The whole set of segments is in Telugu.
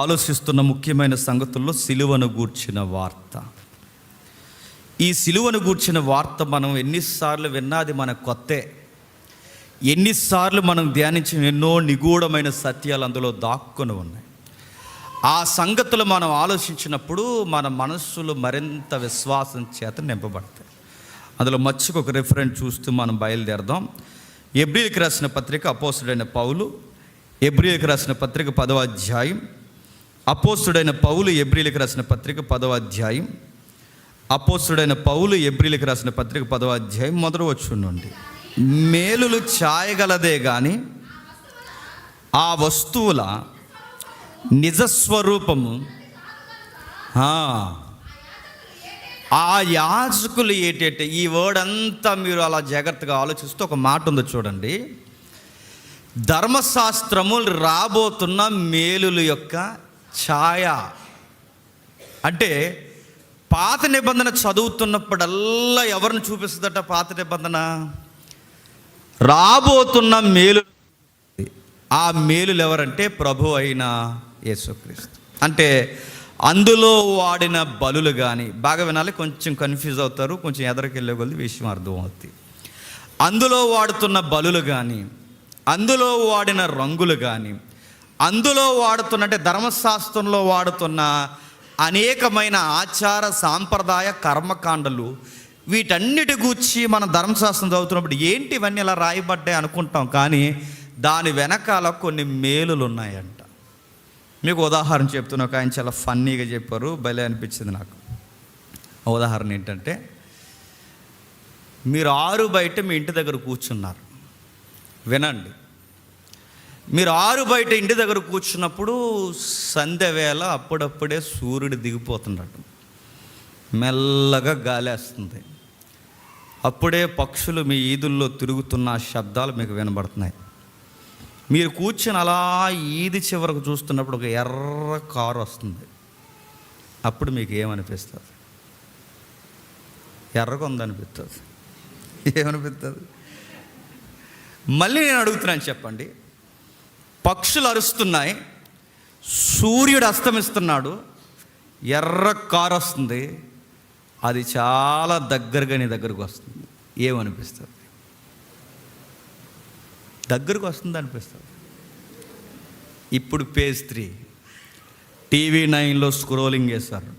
ఆలోచిస్తున్న ముఖ్యమైన సంగతుల్లో సిలువను గూర్చిన వార్త. ఈ సిలువను గూర్చిన వార్త మనం ఎన్నిసార్లు విన్నది మన కొత్తే. ఎన్నిసార్లు మనం ధ్యానించిన ఎన్నో నిగూఢమైన సత్యాలు అందులో దాక్కుని ఉన్నాయి. ఆ సంగతులు మనం ఆలోచించినప్పుడు మన మనస్సులు మరింత విశ్వాసం చేత నింపబడతాయి. అందులో మధ్యకు ఒక రిఫరెన్స్ చూస్తూ మనం బయలుదేరదాం. ఎబ్రీయులకు రాసిన పత్రిక అపోస్తుడైన పౌలు, ఎబ్రీయులకు రాసిన పత్రిక 10వ అధ్యాయం. అపోస్తుడైన పౌలు ఎబ్రీయులకు రాసిన పత్రిక 10వ అధ్యాయం. అపోస్తుడైన పౌలు ఎబ్రీయులకు రాసిన పత్రిక 10వ అధ్యాయం మొదటి వచనం నుండి. మేలులు ఛాయగలదే కానీ ఆ వస్తువుల నిజస్వరూపము ఆ యాజకులు ఏటేటే. ఈ వర్డ్ అంతా మీరు అలా జాగ్రత్తగా ఆలోచిస్తూ ఒక మాట ఉందో చూడండి. ధర్మశాస్త్రము రాబోతున్న మేలుల యొక్క ఛాయ. అంటే పాత నిబంధన చదువుతున్నప్పుడల్లా ఎవరిని చూపిస్తుందట? పాత నిబంధన రాబోతున్న మేలు. ఆ మేలులు ఎవరంటే ప్రభు అయిన యేసుక్రీస్తు. అంటే అందులో వాడిన బలులు కానీ, బాగా వినాలి, కొంచెం కన్ఫ్యూజ్ అవుతారు, కొంచెం ఎదరికెళ్ళే కొద్ది విషయం అర్థమవుతుంది. అందులో వాడుతున్న బలులు కానీ, అందులో వాడిన రంగులు కానీ, అందులో వాడుతున్నట్టే ధర్మశాస్త్రంలో వాడుతున్న అనేకమైన ఆచార సాంప్రదాయ కర్మకాండలు, వీటన్నిటి గూర్చి మన ధర్మశాస్త్రం చదువుతున్నప్పుడు ఏంటి ఇవన్నీ ఇలా రాయబడ్డాయి అనుకుంటాం. కానీ దాని వెనకాల కొన్ని మేలులు ఉన్నాయంట. మీకు ఉదాహరణ చెప్తున్నా. ఒక ఆయన చాలా ఫన్నీగా చెప్పారు, భలే అనిపించింది నాకు. ఉదాహరణ ఏంటంటే, మీరు 6 బయట మీ ఇంటి దగ్గర కూర్చున్నారు. వినండి, మీరు 6 బయట ఇంటి దగ్గర కూర్చున్నప్పుడు సంధ్య వేళ అప్పుడప్పుడే సూర్యుడు దిగిపోతున్నాడు, మెల్లగా గాలేస్తుంది. అప్పుడే పక్షులు మీ ఈదుల్లో తిరుగుతున్న శబ్దాలు మీకు వినబడుతున్నాయి. మీరు కూర్చొని అలా ఈది చివరకు చూస్తున్నప్పుడు ఒక ఎర్ర కారు వస్తుంది. అప్పుడు మీకు ఏమనిపిస్తుంది? ఎర్రగా ఉందనిపిస్తుంది. ఏమనిపిస్తుంది? మళ్ళీ నేను అడుగుతున్నాను, చెప్పండి. పక్షులు అరుస్తున్నాయి, సూర్యుడు అస్తమిస్తున్నాడు, ఎర్ర కారు వస్తుంది, అది చాలా దగ్గరగా నీ దగ్గరకు వస్తుంది. ఏమనిపిస్తుంది? దగ్గరకు వస్తుంది అనిపిస్తుంది. ఇప్పుడు పేజ్ 3 టీవీ 9లో స్క్రోలింగ్ చేశారు.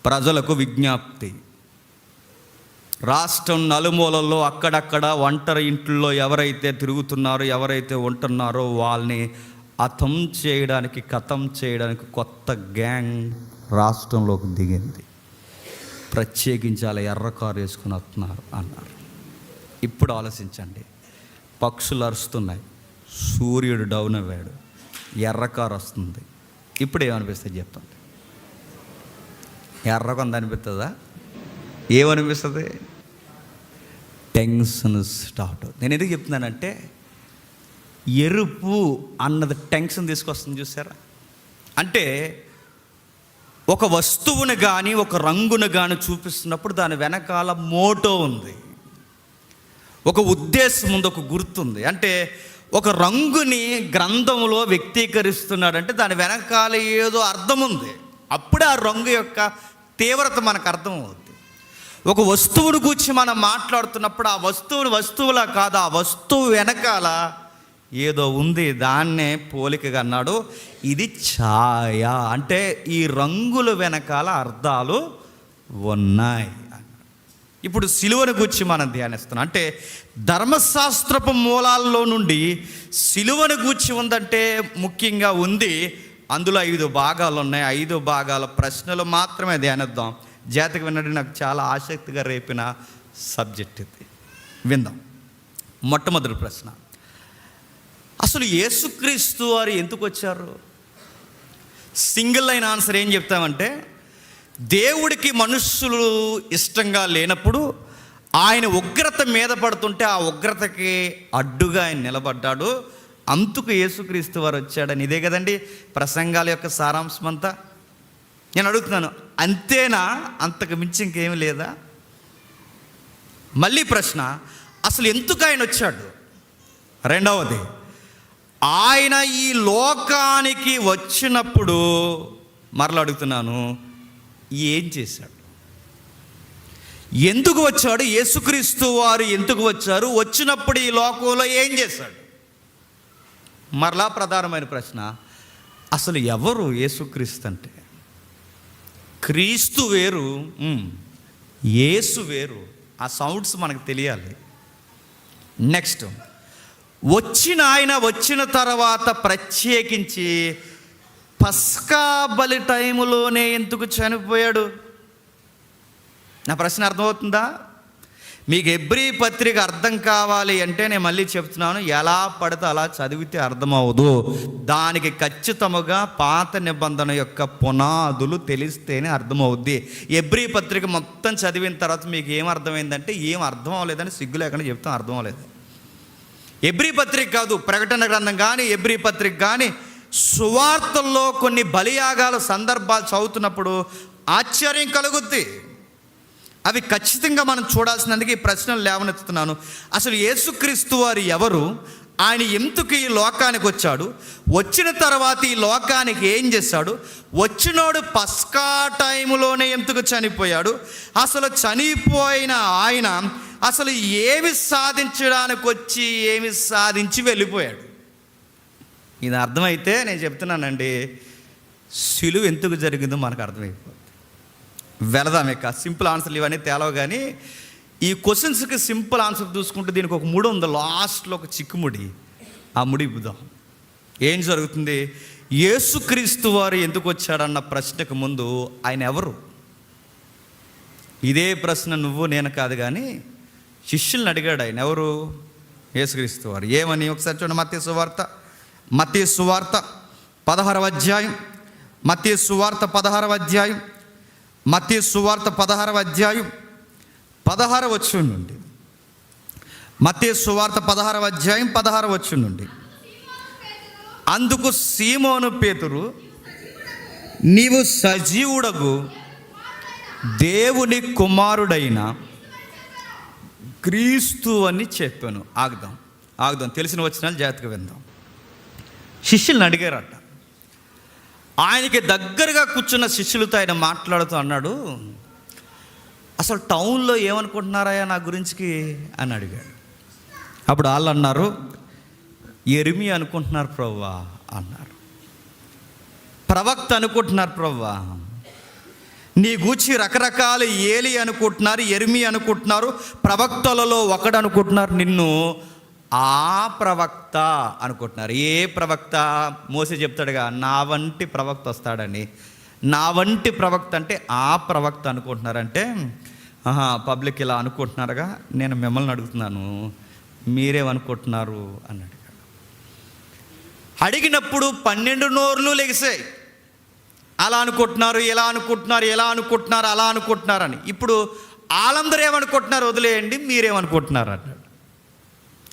ప్రజలకు విజ్ఞప్తి. రాష్ట్రం నలుమూలల్లో అక్కడక్కడ ఒంటరి ఇంట్లో ఎవరైతే తిరుగుతున్నారో, ఎవరైతే ఉంటున్నారో వాళ్ళని కథం చేయడానికి కొత్త గ్యాంగ్ రాష్ట్రంలోకి దిగింది. ప్రత్యేకించి అలా ఎర్ర కారు వేసుకుని వస్తున్నారు అన్నారు. ఇప్పుడు ఆలోచించండి, పక్షులు అరుస్తున్నాయి, సూర్యుడు డౌన్ అవ్వాడు, ఎర్ర కారు వస్తుంది. ఇప్పుడు ఏమనిపిస్తుంది చెప్పండి? ఎర్ర కొంత అనిపిస్తుందా? ఏమనిపిస్తుంది? టెన్షన్ స్టార్ట్ అవుతుంది. నేను ఎందుకు చెప్తున్నానంటే, ఎరుపు అన్నది టెన్షన్ తీసుకొస్తుంది, చూసారా? అంటే ఒక వస్తువును కానీ ఒక రంగును కానీ చూపిస్తున్నప్పుడు దాని వెనకాల మోటో ఉంది, ఒక ఉద్దేశం ఉంది, ఒక గుర్తుంది. అంటే ఒక రంగుని గ్రంథంలో వ్యక్తీకరిస్తున్నాడంటే దాని వెనకాల ఏదో అర్థం ఉంది. అప్పుడే ఆ రంగు యొక్క తీవ్రత మనకు అర్థమవుతుంది. ఒక వస్తువును గురించి మనం మాట్లాడుతున్నప్పుడు ఆ వస్తువులా కాదు, ఆ వస్తువు వెనకాల ఏదో ఉంది. దాన్నే పోలికగా అన్నాడు, ఇది ఛాయ. అంటే ఈ రంగుల వెనకాల అర్థాలు ఉన్నాయి. ఇప్పుడు సిలువను గురించి మనం ధ్యానిస్తున్నాం. అంటే ధర్మశాస్త్రపు మూలాల్లో నుండి సిలువను గూర్చి ఉందంటే ముఖ్యంగా ఉంది. అందులో 5 భాగాలు ఉన్నాయి. 5 భాగాల ప్రశ్నలు మాత్రమే ధ్యానిద్దాం. జాతక వినడం నాకు చాలా ఆసక్తిగా రేపిన సబ్జెక్ట్ ఇది. విందాం. మొట్టమొదటి ప్రశ్న, అసలు యేసుక్రీస్తు వారు ఎందుకు వచ్చారు? సింగిల్ లైన్ ఆన్సర్ ఏం చెప్తామంటే, దేవుడికి మనుష్యులు ఇష్టంగా లేనప్పుడు ఆయన ఉగ్రత మీద పడుతుంటే ఆ ఉగ్రతకి అడ్డుగా ఆయన నిలబడ్డాడు. అందుకు యేసుక్రీస్తు వారు వచ్చాడని. ఇదే కదండి ప్రసంగాల యొక్క సారాంశం అంతా. నేను అడుగుతున్నాను, అంతేనా? అంతకు మించి ఇంకేమీ లేదా? మళ్ళీ ప్రశ్న, అసలు ఎందుకు ఆయన వచ్చాడు? రెండవది, ఆయన ఈ లోకానికి వచ్చినప్పుడు మరలా అడుగుతున్నాను, ఏం చేశాడు? ఎందుకు వచ్చాడు? యేసుక్రీస్తు వారు ఎందుకు వచ్చారు? వచ్చినప్పుడు ఈ లోకంలో ఏం చేశాడు? మరలా ప్రధానమైన ప్రశ్న, అసలు ఎవరు యేసుక్రీస్తు అంటే? క్రీస్తు వేరు, యేసు వేరు. ఆ సౌండ్స్ మనకు తెలియాలి. నెక్స్ట్, వచ్చిన తర్వాత ప్రత్యేకించి పస్కా బలి టైములోనే ఎందుకు చనిపోయాడు? నా ప్రశ్న అర్థమవుతుందా? మీకు హెబ్రీ పత్రిక అర్థం కావాలి అంటే నేను మళ్ళీ చెప్తున్నాను, ఎలా పడితే అలా చదివితే అర్థమవుదు. దానికి ఖచ్చితముగా పాత నిబంధన యొక్క పునాదులు తెలిస్తేనే అర్థమవుద్ది. హెబ్రీ పత్రిక మొత్తం చదివిన తర్వాత మీకు ఏం అర్థమైందంటే, ఏం అర్థం అవ్వలేదని సిగ్గు లేకుండా చెప్తాం, అర్థం అవ్వలేదు. హెబ్రీ పత్రిక కాదు, ప్రకటన గ్రంథం కానీ హెబ్రీ పత్రిక కానీ, సువార్తల్లో కొన్ని బలియాగాల సందర్భాలు చదువుతున్నప్పుడు ఆశ్చర్యం కలుగుద్ది. అవి ఖచ్చితంగా మనం చూడాల్సినందుకు ఈ ప్రశ్నలు లేవనెత్తుతున్నాను. అసలు యేసుక్రీస్తు వారు ఎవరు? ఆయన ఎందుకు ఈ లోకానికి వచ్చాడు? వచ్చిన తర్వాత ఈ లోకానికి ఏం చేశాడు? వచ్చినోడు పస్కా టైములోనే ఎందుకు చనిపోయాడు? అసలు చనిపోయిన ఆయన అసలు ఏమి సాధించడానికి వచ్చి ఏమి సాధించి వెళ్ళిపోయాడు? ఇది అర్థమైతే నేను చెప్తున్నానండి, సిలువ ఎందుకు జరిగిందో మనకు అర్థమైపోతుంది. వెళదాం. ఇక సింపుల్ ఆన్సర్లు ఇవన్నీ తేలవు, కానీ ఈ క్వశ్చన్స్కి సింపుల్ ఆన్సర్ చూసుకుంటే దీనికి ఒక ముడి ఉంది, లాస్ట్లో ఒక చిక్కుముడి. ఆ ముడి ఇప్పుదాం. ఏం జరుగుతుంది? యేసుక్రీస్తు వారు ఎందుకు వచ్చాడన్న ప్రశ్నకు ముందు ఆయన ఎవరు? ఇదే ప్రశ్న నువ్వు నేను కాదు కానీ శిష్యుల్ని అడిగాడు ఆయన. ఎవరు? యేసుక్రీస్తు వారు. ఏమని ఒకసారి చూడండి. మత్తయి సువార్త 16వ అధ్యాయం. మత్తయి సువార్త 16వ అధ్యాయం. మత్తయి సువార్త 16వ అధ్యాయం 16వ వచనం నుండి. మత్తయి సువార్త 16వ అధ్యాయం 16వ వచనం నుండి. అందుకు సీమోను పేతురు, నీవు సజీవుడగు దేవుని కుమారుడైన క్రీస్తు అని చెప్పాను. ఆగుదాం. తెలిసిన వచనాలు జాగ్రత్తగా విందాం. శిష్యుల్ని అడిగారట. ఆయనకి దగ్గరగా కూర్చున్న శిష్యులతో ఆయన మాట్లాడుతూ అన్నాడు, అసలు టౌన్లో ఏమనుకుంటున్నారయ్యా నా గురించికి అని అడిగాడు. అప్పుడు వాళ్ళు అన్నారు, ఎరిమి అనుకుంటున్నారు ప్రభువా అన్నారు. ప్రవక్త అనుకుంటున్నారు ప్రభువా. నీ గూర్చి రకరకాల ఏలి అనుకుంటున్నారు, ఎరిమి అనుకుంటున్నారు, ప్రవక్తలలో ఒకడు అనుకుంటున్నారు, నిన్ను ఆ ప్రవక్త అనుకుంటున్నారు. ఏ ప్రవక్త? మోసే చెప్తాడుగా, నా వంటి ప్రవక్త వస్తాడని. నా వంటి ప్రవక్త అంటే ఆ ప్రవక్త అనుకుంటున్నారంటే, పబ్లిక్ ఇలా అనుకుంటున్నారుగా, నేను మిమ్మల్ని అడుగుతున్నాను, మీరేమనుకుంటున్నారు అని అడిగాడు. అడిగినప్పుడు 12 నోర్లు లెగిసాయి. అలా అనుకుంటున్నారు, ఎలా అనుకుంటున్నారు, అలా అనుకుంటున్నారని. ఇప్పుడు వాళ్ళందరూ ఏమనుకుంటున్నారు వదిలేయండి, మీరేమనుకుంటున్నారు అన్నాడు.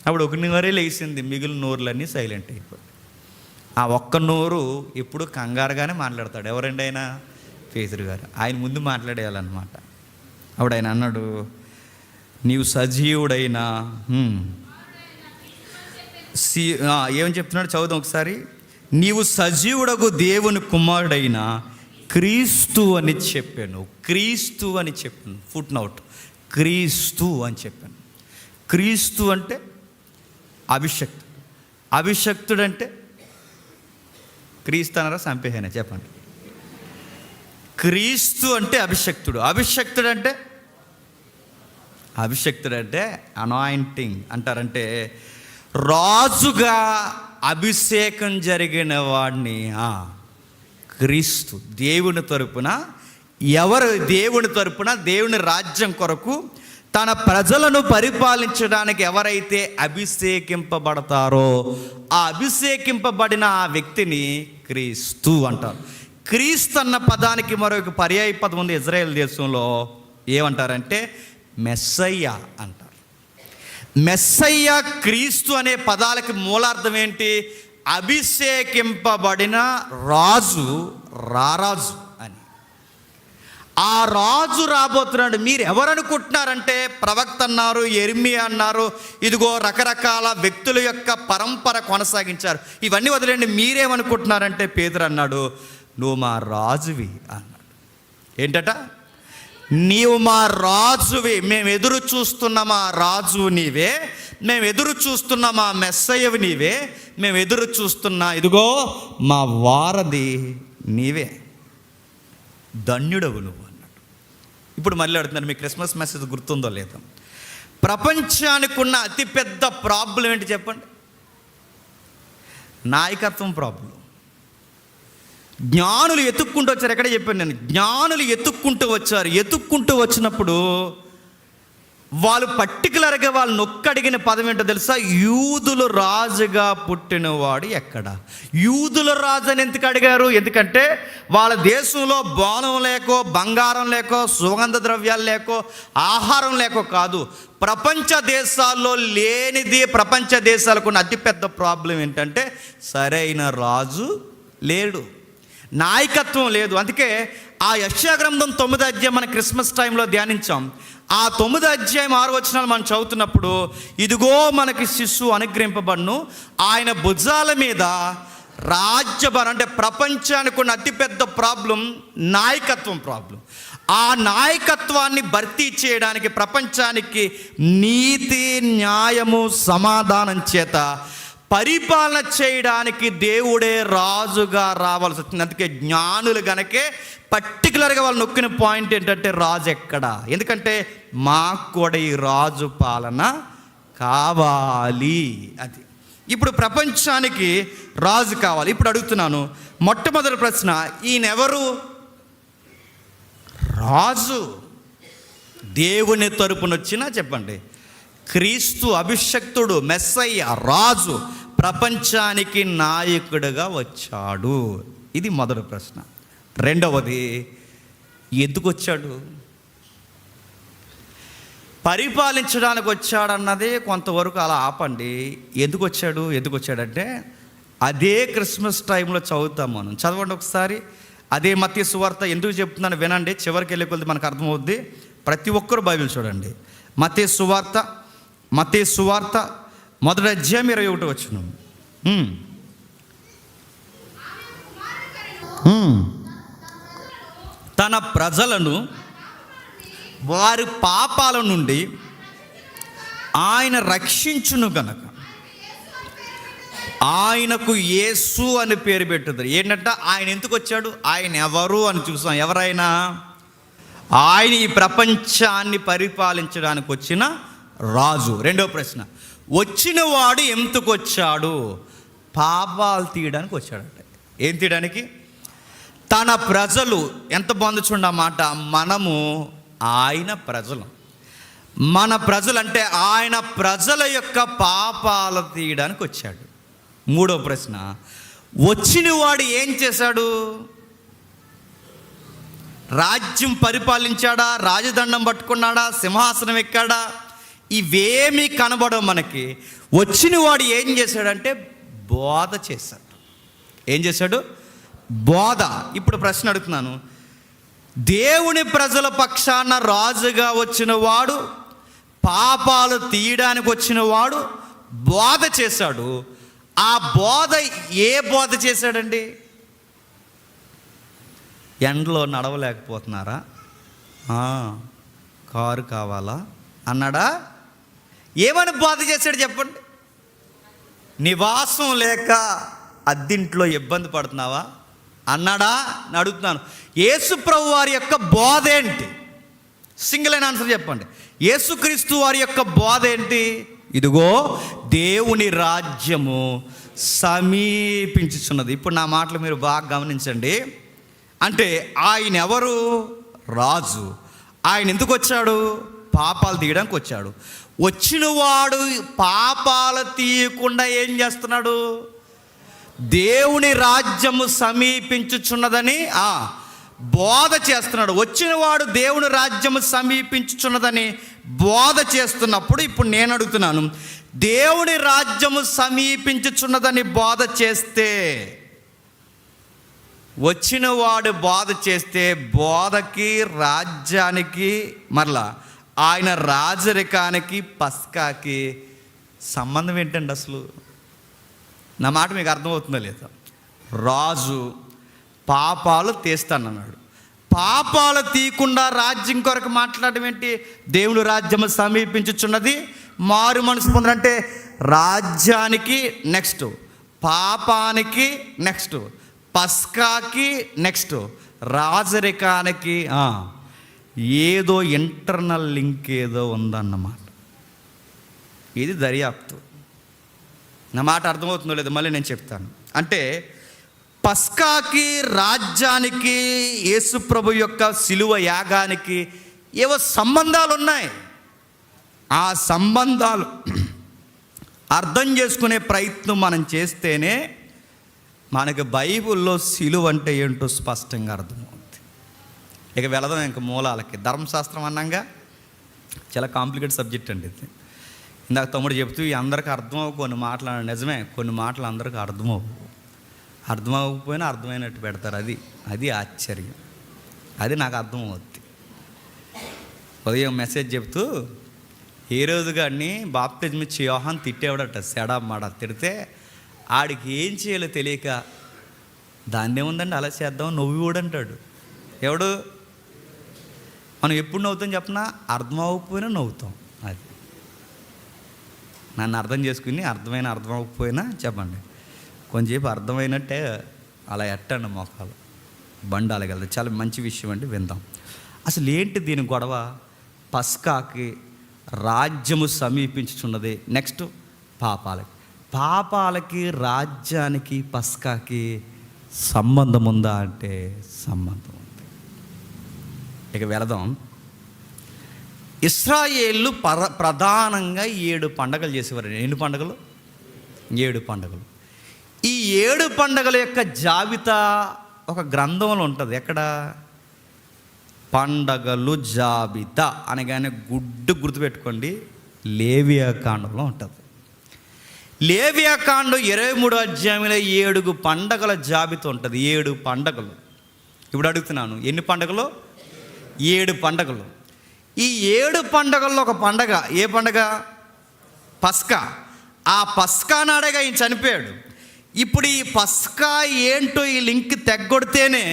అప్పుడు ఒక నోరే లేచింది, మిగిలిన నోర్లన్నీ సైలెంట్ అయిపోయి. ఆ ఒక్క నోరు ఎప్పుడు కంగారుగానే మాట్లాడతాడు. ఎవరండి ఆయన? పేతురు గారు. ఆయన ముందు మాట్లాడేయాలన్నమాట. అప్పుడు ఆయన అన్నాడు, నీవు సజీవుడైనా ఏమని చెప్తున్నాడు చదువుదాం ఒకసారి. నీవు సజీవుడగు దేవుని కుమారుడైన క్రీస్తు అని చెప్పాను. క్రీస్తు అని చెప్పాను. ఫుట్ నోట్, క్రీస్తు అని చెప్పాను. క్రీస్తు అంటే అభిషక్తుడు. అభిషక్తుడు అంటే క్రీస్తు అన్నారా సంపేహన? చెప్పండి. క్రీస్తు అంటే అభిషక్తుడు. అభిషక్తుడు అంటే అనాయింటింగ్ అంటారంటే రాజుగా అభిషేకం జరిగిన వాడిని క్రీస్తు. దేవుని తరపున దేవుని రాజ్యం కొరకు తన ప్రజలను పరిపాలించడానికి ఎవరైతే అభిషేకింపబడతారో ఆ అభిషేకింపబడిన ఆ వ్యక్తిని క్రీస్తు అంటారు. క్రీస్తు అన్న పదానికి మరొక పర్యాయ పదం ఉంది ఇజ్రాయెల్ దేశంలో. ఏమంటారంటే మెస్సయ్య అంటారు. మెస్సయ్య, క్రీస్తు అనే పదాలకి మూలార్థం ఏంటి? అభిషేకింపబడిన రాజు, రారాజు అని. ఆ రాజు రాబోతున్నాడు. మీరు ఎవరనుకుంటున్నారంటే ప్రవక్త అన్నారు, యెర్మీయా అన్నారు, ఇదిగో రకరకాల వ్యక్తుల యొక్క పరంపర కొనసాగించారు. ఇవన్నీ వదిలేండి, మీరేమనుకుంటున్నారంటే పేతురు అన్నాడు, నువ్వు మా రాజువి అన్నాడు. ఏంటట? నీవు మా రాజువి, మేము ఎదురు చూస్తున్న మా రాజు నీవే, మేము ఎదురు చూస్తున్న మా మెస్సయ్యవి నీవే, మేము ఎదురు చూస్తున్నా ఇదిగో మా వారధి నీవే, ధన్యుడవు నువ్వు అన్నాడు. ఇప్పుడు మళ్ళీ అడుగుతున్నారు, మీ క్రిస్మస్ మెసేజ్ గుర్తుందో లేదో? ప్రపంచానికి ఉన్న అతిపెద్ద ప్రాబ్లం ఏంటి చెప్పండి? నాయకత్వం ప్రాబ్లం. జ్ఞానులు ఎత్తుక్కుంటూ వచ్చారు. ఎక్కడ చెప్పాను నేను? జ్ఞానులు ఎత్తుక్కుంటూ వచ్చారు. ఎత్తుక్కుంటూ వచ్చినప్పుడు వాళ్ళు పర్టికులర్గా వాళ్ళు నొక్కడిగిన పదం ఏంటో తెలుసా? యూదులు రాజుగా పుట్టినవాడు ఎక్కడ? యూదుల రాజు అని ఎందుకు అడిగారు? ఎందుకంటే వాళ్ళ దేశంలో బోనం లేకో, బంగారం లేకో, సుగంధ ద్రవ్యాలు లేకో, ఆహారం లేకో కాదు. ప్రపంచ దేశాల్లో లేనిది ప్రపంచ దేశాలకు ఉన్న అతిపెద్ద ప్రాబ్లం ఏంటంటే సరైన రాజు లేడు, నాయకత్వం లేదు. అందుకే ఆ యెషయా గ్రంథం 9వ అధ్యాయం మన క్రిస్మస్ టైంలో ధ్యానించాం. ఆ 9వ అధ్యాయం 6వ వచనాలు మనం చదువుతున్నప్పుడు, ఇదిగో మనకి శిశువు అనుగ్రహింపబడును, ఆయన భుజాల మీద రాజ్యభారం. అంటే ప్రపంచానికి ఉన్న అతిపెద్ద ప్రాబ్లం నాయకత్వం ప్రాబ్లం. ఆ నాయకత్వాన్ని భర్తీ చేయడానికి, ప్రపంచానికి నీతి, న్యాయము, సమాధానం చేత పరిపాలన చేయడానికి దేవుడే రాజుగా రావాల్సి వచ్చింది. అందుకే జ్ఞానులు గనకే పర్టికులర్గా వాళ్ళు నొక్కిన పాయింట్ ఏంటంటే రాజు ఎక్కడ? ఎందుకంటే మాకు కూడా ఈ రాజు పాలన కావాలి. అది ఇప్పుడు ప్రపంచానికి రాజు కావాలి. ఇప్పుడు అడుగుతున్నాను, మొట్టమొదటి ప్రశ్న, ఈయనెవరు? రాజు. దేవుని తరపున వచ్చినా చెప్పండి, క్రీస్తు అభిషక్తుడు, మెస్సయ్య, రాజు, ప్రపంచానికి నాయకుడిగా వచ్చాడు. ఇది మొదటి ప్రశ్న. రెండవది, ఎందుకు వచ్చాడు? పరిపాలించడానికి వచ్చాడన్నదే కొంతవరకు అలా ఆపండి. ఎందుకు వచ్చాడు? ఎందుకు వచ్చాడంటే అదే క్రిస్మస్ టైంలో చదువుతాం మనం. చదవండి ఒకసారి. అదే మత్తయి సువార్త. ఎందుకు చెప్తున్నాను వినండి, చివరికి వెళ్ళే కొద్ది మనకు అర్థమవుద్ది. ప్రతి ఒక్కరు బైబిల్ చూడండి. మత్తయి సువార్త 1వ అధ్యాయం 21వ వచనం. తన ప్రజలను వారి పాపాల నుండి ఆయన రక్షించును గనక ఆయనకు యేసు అని పేరు పెట్టుతారు. ఏంటంట? ఆయన ఎందుకు వచ్చాడు? ఆయన ఎవరు అని చూసాం. ఎవరైనా ఆయన ఈ ప్రపంచాన్ని పరిపాలించడానికి వచ్చిన రాజు. రెండవ ప్రశ్న, వచ్చిన వాడు ఎందుకు వచ్చాడు? పాపాలు తీయడానికి వచ్చాడంట. ఏం తీయడానికి? తన ప్రజలు. ఎంత బాగుంది చూడండి ఆ మాట. మనము ఆయన ప్రజలు. మన ప్రజలు అంటే ఆయన ప్రజల యొక్క పాపాలు తీయడానికి వచ్చాడు. మూడవ ప్రశ్న, వచ్చిన వాడు ఏం చేశాడు? రాజ్యం పరిపాలించాడా? రాజదండం పట్టుకున్నాడా? సింహాసనం ఎక్కాడా? ఇవేమీ కనబడవు మనకి. వచ్చిన వాడు ఏం చేశాడంటే బోధ చేశాడు. ఏం చేశాడు? బోధ. ఇప్పుడు ప్రశ్న అడుగుతున్నాను, దేవుని ప్రజల పక్షాన రాజుగా వచ్చిన వాడు, పాపాలు తీయడానికి వచ్చిన వాడు బోధ చేశాడు. ఆ బోధ ఏ బోధ చేశాడండి? ఎండలో నడవలేకపోతున్నారా? కారు కావాలా అన్నాడా? ఏమని బోధ చేశాడు చెప్పండి? నివాసం లేక అద్దింట్లో ఇబ్బంది పడుతున్నావా అన్నాడా? అని అడుగుతున్నాను. యేసు ప్రభు వారి యొక్క బోధ ఏంటి? సింగిల్ అయిన ఆన్సర్ చెప్పండి. యేసుక్రీస్తు వారి యొక్క బోధ ఏంటి? ఇదిగో దేవుని రాజ్యము సమీపించుచున్నది. ఇప్పుడు నా మాటలు మీరు బాగా గమనించండి. అంటే ఆయన ఎవరు? రాజు. ఆయన ఎందుకు వచ్చాడు? పాపాలు తీయడానికి వచ్చాడు. వచ్చిన వాడు పాపాలు తీయకుండా ఏం చేస్తున్నాడు? దేవుని రాజ్యము సమీపించుచున్నదని బోధ చేస్తున్నాడు. వచ్చిన వాడు దేవుని రాజ్యము సమీపించుచున్నదని బోధ చేస్తున్నప్పుడు ఇప్పుడు నేను అడుగుతున్నాను, దేవుని రాజ్యము సమీపించుచున్నదని బోధ చేస్తే వచ్చిన వాడు బోధ చేస్తే బోధకి, రాజ్యానికి, మరలా ఆయన రాజరికానికి, పస్కాకి సంబంధం ఏంటండి అసలు? నా మాట మీకు అర్థమవుతుందో లేదా? రాజు పాపాలు తీస్తానన్నాడు. పాపాలు తీయకుండా రాజ్యం కొరకు మాట్లాడడం ఏంటి? దేవుడు రాజ్యము సమీపించుచున్నది, మారు మనసు పొందంటే రాజ్యానికి నెక్స్ట్, పాపానికి నెక్స్ట్, పస్కాకి నెక్స్ట్, రాజరికానికి ఏదో ఇంటర్నల్ లింక్ ఏదో ఉందన్నమాట. ఇది దర్యాప్తు. నా మాట అర్థమవుతుందో లేదో మళ్ళీ నేను చెప్తాను. అంటే పస్కాకి, రాజ్యానికి, యేసు ప్రభు యొక్క శిలువ యాగానికి ఏవో సంబంధాలు ఉన్నాయి. ఆ సంబంధాలు అర్థం చేసుకునే ప్రయత్నం మనం చేస్తేనే మనకు బైబిల్లో శిలువ అంటే ఏంటో స్పష్టంగా అర్థమవుతుంది. ఇక వెళదాం ఇంక మూలాలకి. ధర్మశాస్త్రం అన్నాగా చాలా కాంప్లికేటెడ్ సబ్జెక్ట్ అండి ఇది. ఇందాక తమ్ముడు చెప్తూ అందరికీ అర్థమవు కొన్ని మాటలు, నిజమే, కొన్ని మాటలు అందరికీ అర్థమవ్వకపోయినా అర్థమైనట్టు పెడతారు. అది ఆశ్చర్యం. అది నాకు అర్థమవుద్ది. ఉదయం మెసేజ్ చెప్తూ ఏ రోజు గాడిని బాప్తిజం ఇచ్చి యోహాన్ తిట్టేవాడట, సెడా మాడ తిడితే ఆడికి ఏం చేయాలో తెలియక దాన్ని ఏముందండి అలా చేద్దాం నవ్వు కూడా అంటాడు. ఎవడు? మనం ఎప్పుడు నవ్వుతాం చెప్పనా? అర్థం అవ్వకపోయినా నవ్వుతాం. అది నన్ను అర్థం చేసుకుని అర్థం అవ్వకపోయినా చెప్పండి, కొంచెంసేపు అర్థమైనట్టే అలా ఎట్టండి మోకాలు బండి అలాగెళ్తాం. చాలా మంచి విషయం అండి, విందాం. అసలు ఏంటి దీని గొడవ? పస్కాకి రాజ్యము సమీపించుచున్నది, నెక్స్ట్ పాపాలకి రాజ్యానికి, పస్కాకి సంబంధం ఉందా అంటే సంబంధం ఉంది. ఇక వెళదాం. ఇశ్రాయేళ్ళు ప్రధానంగా 7 పండగలు చేసేవారు. ఎన్ని పండగలు? 7 పండగలు. ఈ 7 పండగల యొక్క జాబితా ఒక గ్రంథంలో ఉంటుంది. ఎక్కడ? పండగలు జాబితా అనగానే గుర్తుపెట్టుకోండి, లేవియాకాండంలో ఉంటుంది. లేవియాకాండం 23వ అధ్యాయంలో 7 పండగల జాబితా ఉంటుంది. 7 పండగలు. ఇప్పుడు అడుగుతున్నాను, ఎన్ని పండగలు? 7 పండగలు. ఈ 7 పండగల్లో ఒక పండగ. ఏ పండగ? పస్కా. ఆ పస్కా నాడేగా ఈయన చనిపోయాడు. ఇప్పుడు ఈ పస్కా ఏంటో ఈ లింక్ తెగ్గొడితేనే